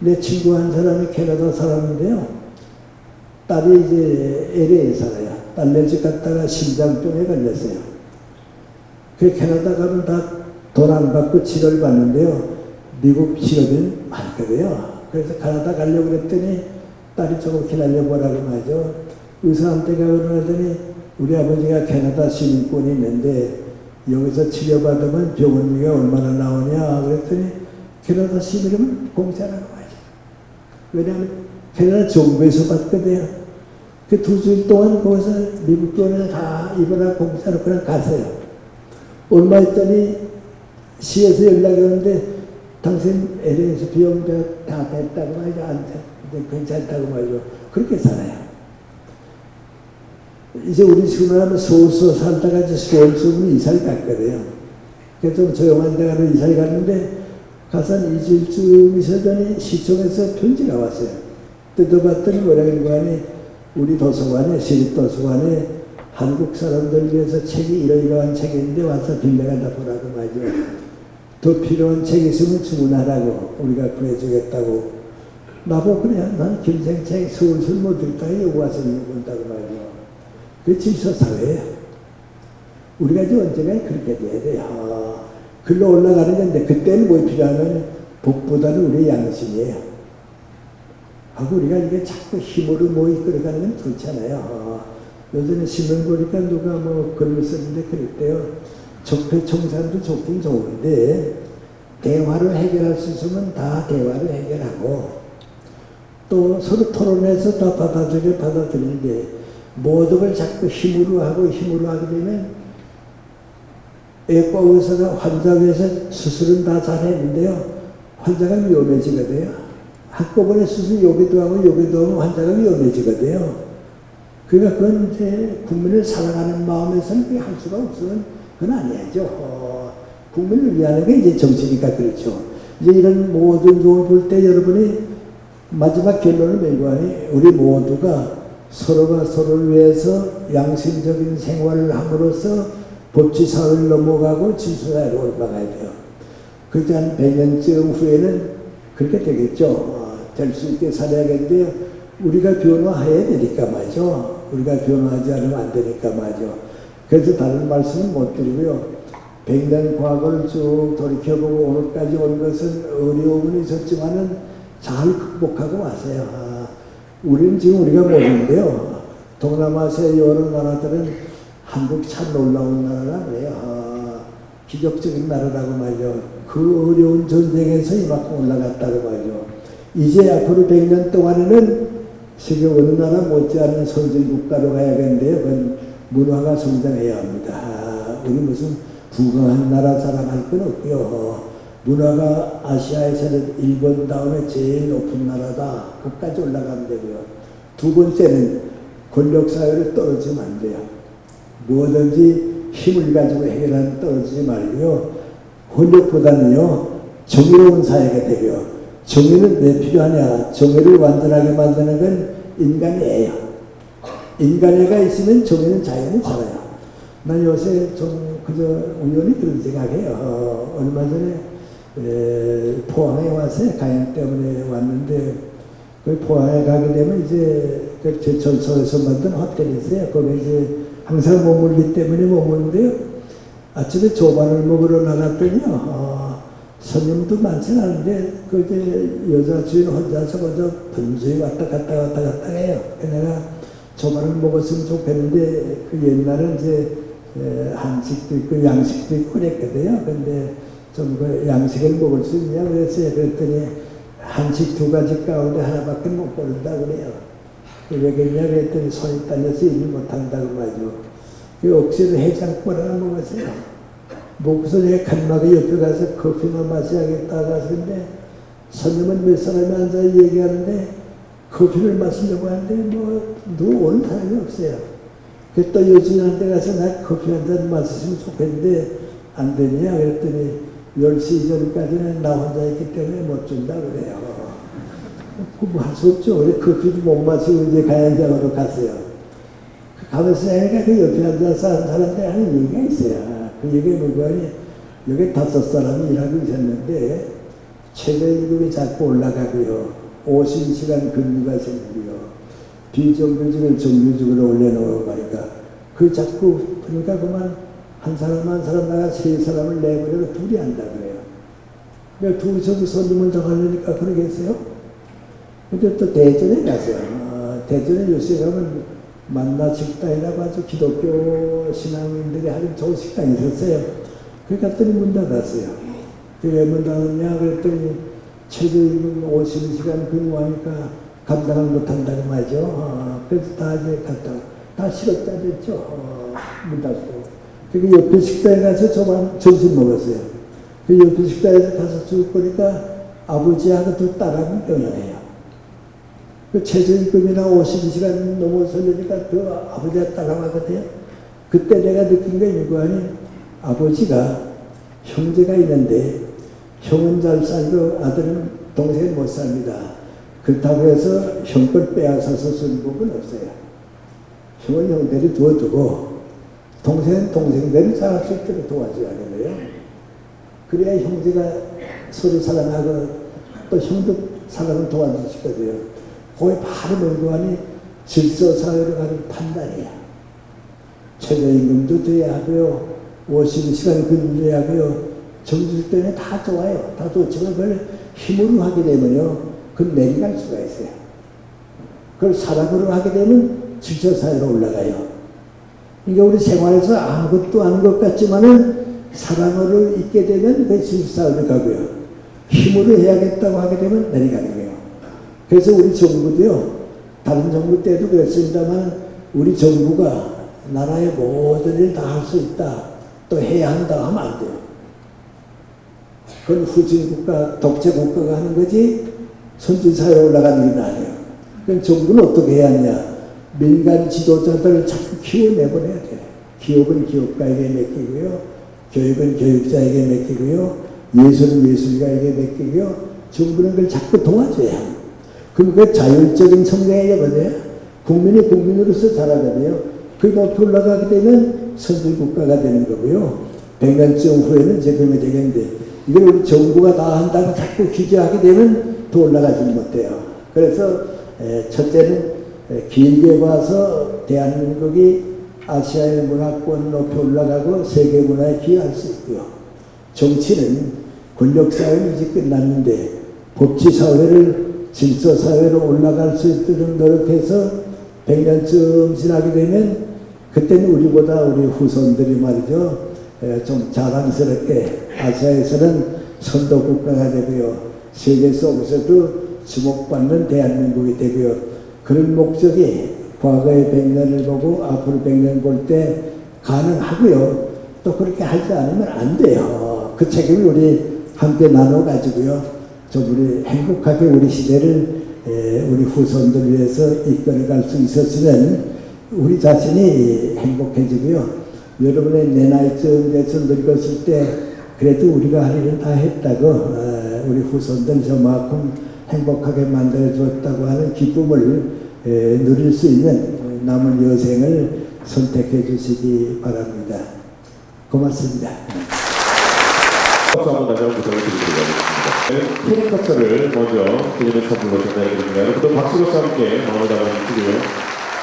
내 친구 한 사람이 캐나다 사람인데요, 딸이 이제 LA에 살아요. 딸네 집 갔다가 심장병에 걸렸어요. 그 캐나다 가면 다 돈 안 받고 치료를 받는데요, 미국 치료비는 많거든요. 그래서 캐나다 가려고 그랬더니 딸이 조금 기다려보라고 말이죠. 의사한테 가더니 우리 아버지가 캐나다 시민권이 있는데 여기서 치료받으면 병원비가 얼마나 나오냐 그랬더니 캐나다 시민이면 공짜라고 하죠. 왜냐하면 캐나다 정부에서 받거든요. 그 2주일 동안 거기서 미국 병원에 다 입원하고 공짜로 그냥 갔어요. 얼마 있더니 시에서 연락이 오는데 당신 LA에서 비용 다 됐다고 말이죠. 안 돼. 괜찮다고 말이죠. 그렇게 살아요. 이제 우리 친구는 서울서 살다가 이제 서울서으로 이사를 갔거든요. 그래서 좀 조용한 데 가서 이사를 갔는데 가서 한 2주일쯤 있었더니 시청에서 편지가 왔어요. 뜯어봤더니 뭐라고 하니 우리 도서관에, 시립도서관에 한국 사람들 위해서 책이 이러이러한 책이 있는데 와서 빌려가다 보라고 말이죠. 더 필요한 책이 있으면 주문하라고 우리가 구해주겠다고. 나보고 그래, 난 김생 책 서울서 못 읽다가 여기 와서 읽는다고 말이죠. 그 질서사회예요. 우리가 이제 언젠가 그렇게 돼야 돼요. 글로 올라가는 건데 그때는 뭐 필요하면 복보다는 우리의 양심이에요. 하고 우리가 이게 자꾸 힘으로 뭐 이끌어가는 건 좋잖아요. 요즘에 신문 보니까 누가 뭐 글을 쓰는데 그랬대요. 적폐청산도 좋긴 좋은데 대화로 해결할 수 있으면 다 대화로 해결하고 또 서로 토론해서 다 받아들이는데 모든 걸 자꾸 힘으로 하고 힘으로 하게 되면 애과 의사가 환자 위해서 수술은 다 잘했는데요. 환자가 위험해지거든요. 한꺼번에 수술 여기도 하고 여기도 하고 환자가 위험해지거든요. 그러니까 그건 이제 국민을 사랑하는 마음에서는 그게 할 수가 없으면 그건 아니죠. 국민을 위하는 게 이제 정치니까 그렇죠. 이제 이런 모든 경우를 볼 때 여러분이 마지막 결론을 맹고하니 우리 모두가 서로가 서로를 위해서 양심적인 생활을 함으로써 법치사회를 넘어가고 진수사회로 올라가야 돼요. 그렇지 한 100년쯤 후에는 그렇게 되겠죠. 될 수 있게 살아야겠는데 우리가 변화해야 되니까 말이죠. 우리가 변화하지 않으면 안 되니까 말이죠. 그래서 다른 말씀은 못 드리고요. 100년 과거를 쭉 돌이켜보고 오늘까지 온 것은 어려움은 있었지만은 잘 극복하고 왔어요. 우리는 지금 우리가 모르는데요. 동남아시아 여러 나라들은 한국 참 놀라운 나라라 그래요. 기적적인 나라라고 말이죠. 그 어려운 전쟁에서 이만큼 올라갔다고 말이죠. 이제 앞으로 100년 동안에는 세계 어느 나라 못지않은 선진국가로 가야겠는데요. 그건 문화가 성장해야 합니다. 우리 무슨 부강한 나라 자랑할 건 없고요. 문화가 아시아에서는 일본 다음에 제일 높은 나라다. 끝까지 올라가면 되고요. 두 번째는 권력사회로 떨어지면 안 돼요. 뭐든지 힘을 가지고 해결하는 떨어지지 말고요. 권력보다는요. 정의로운 사회가 되고요. 정의는 왜 필요하냐. 정의를 완전하게 만드는 건 인간애예요. 인간애가 있으면 정의는 자연히 살아요. 난 요새 좀 그저 우연히 그런 생각해요. 얼마 전에 포항에 와서 가양 때문에 왔는데 그 포항에 가게 되면 이제 그 제철소에서 만든 호텔이 있어요. 거기 이제 항상 머물기 때문에 머무는데요. 아침에 조반을 먹으러 나갔더니요. 손님도 많지는 않은데 그 이제 여자 주인 혼자서 그저 분주히 왔다 갔다 해요. 내가 조반을 먹었으면 좋겠는데 그 옛날은 이제 한식도 있고 양식도 있고 그랬거든요. 근데 좀 그 양식을 먹을 수 있냐 그랬어요. 그랬더니 한식 두 가지 가운데 하나밖에 못 고른다 그래요. 왜 그러냐 그랬더니 손이 딸려서 일을 못한다고 말이죠. 그 억지로 해장국 하나 먹었어요. 먹고서 내가 간막에 옆에 가서 커피나 마셔야겠다 가서 근데 손님은 몇 사람이 앉아 얘기하는데 커피를 마시려고 하는데 뭐 누구 오는 사람이 없어요. 그래서 또 여주인한테 가서 나 커피 한 잔 마시면 좋겠는데 안 되냐 그랬더니 10시 전까지는 나 혼자 있기 때문에 못 준다 그래요. 뭐 할 수 없죠. 그래 커피도 못 마시고 이제 가양장으로 갔어요. 가면서 애가 그 옆에 앉아서 한 사람한테 하는 얘기가 있어요. 그 얘기가 뭐냐면 여기 5사람이 일하고 있었는데 최저임금이 자꾸 올라가고요. 50시간 근무가 생기고요. 비정규직을 정규직으로 올려놓으고 말이니까 그 자꾸 그러니까 그만 한 사람 나가 3사람을 내버려도 둘이 한다 그래요. 그러니까 둘이서도 손님을 정하려니까 그러겠어요? 근데 또 대전에 갔어요. 대전에 요새 가면 만나 식당이라고 아주 기독교 신앙인들이 하는 좋은 식당이 있었어요. 그래 갔더니 문 닫았어요. 왜 문 닫았냐 그랬더니 최저임금 50시간 근무하니까 감당을 못한다고 말이죠. 그래서 다 이제 갔다가 다 실업자 됐죠. 문 닫고. 그 옆에 식당에 가서 저만 점심 먹었어요. 그 옆에 식당에 가서 쭉 보니까 아버지하고 두 딸하고 병원해요. 그 최저임금이나 52시간 넘어서려니까 그 아버지가 따라가거든요. 그때 내가 느낀 게 이거 아니 아버지가 형제가 있는데 형은 잘 살고 아들은 동생은 못 삽니다. 그렇다고 해서 형 걸 빼앗아서 쓴 법은 없어요. 형은 형들이 두어두고 동생은 동생들이 잘할 수 있도록 도와줘야 되고요. 그래야 형제가 서로 사랑하고 또 형도 사랑을 도와주시거든요. 거기 바로 몰고 가니 질서사회로 가는 판단이에요. 최저임금도 돼야 하고요. 52시간 근무해야 하고요. 정규직 때문에 다 좋아요. 다 좋지만 그걸 힘으로 하게 되면요. 그건 내려갈 수가 있어요. 그걸 사랑으로 하게 되면 질서사회로 올라가요. 그러니까 우리 생활에서 아무것도 아닌 것 같지만은 사랑으로 있게 되면 그 질서사회로 가고요. 힘으로 해야겠다고 하게 되면 내려가는 거예요. 그래서 우리 정부도요. 다른 정부 때도 그랬습니다만 우리 정부가 나라의 모든 일을 다 할 수 있다, 또 해야 한다 하면 안 돼요. 그건 후진국가, 독재국가가 하는 거지 선진사회에 올라가는 일은 아니에요. 그럼 정부는 어떻게 해야 하냐? 민간 지도자들을 자꾸 키워내보내야 돼. 기업은 기업가에게 맡기고요, 교육은 교육자에게 맡기고요, 예술은 예술가에게 맡기고요, 정부는 그걸 자꾸 도와줘야 해요. 그럼 그 자율적인 성장이거든요. 국민이 국민으로서 자라거든요. 그 높이 올라가게 되면 선진국가가 되는 거고요. 100년쯤 후에는 제병이 되겠는데, 이걸 우리 정부가 다 한다고 자꾸 규제하게 되면 더 올라가지 못해요. 그래서 첫째는 길게 봐서 대한민국이 아시아의 문화권 높이 올라가고 세계 문화에 기여할 수 있고요. 정치는 권력사회는 이제 끝났는데 법치사회를 질서사회로 올라갈 수 있도록 노력해서 100년쯤 지나게 되면 그때는 우리보다 우리 후손들이 말이죠, 좀 자랑스럽게 아시아에서는 선도국가가 되고요, 세계 속에서도 주목받는 대한민국이 되고요. 그런 목적이 과거의 100년을 보고 앞으로 100년 볼 때 가능하고요. 또 그렇게 하지 않으면 안 돼요. 그 책임을 우리 함께 나눠가지고요, 좀 우리 행복하게 우리 시대를 우리 후손들 위해서 이끌어갈 수 있었으면 우리 자신이 행복해지고요. 여러분의 내 나이쯤 돼서 늙었을 때 그래도 우리가 할 일은 다 했다고, 우리 후손들 저만큼 행복하게 만들어줬다고 하는 기쁨을 누릴 수 있는 남은 여생을 선택해 주시기 바랍니다. 고맙습니다. 박수 한번 다시 한번 부탁드리도록 하겠습니다. 캐릭터를 먼저 드리는 선물로 전달해 드립니다. 여러분들 박수로 함께 마음을 담아주시고요.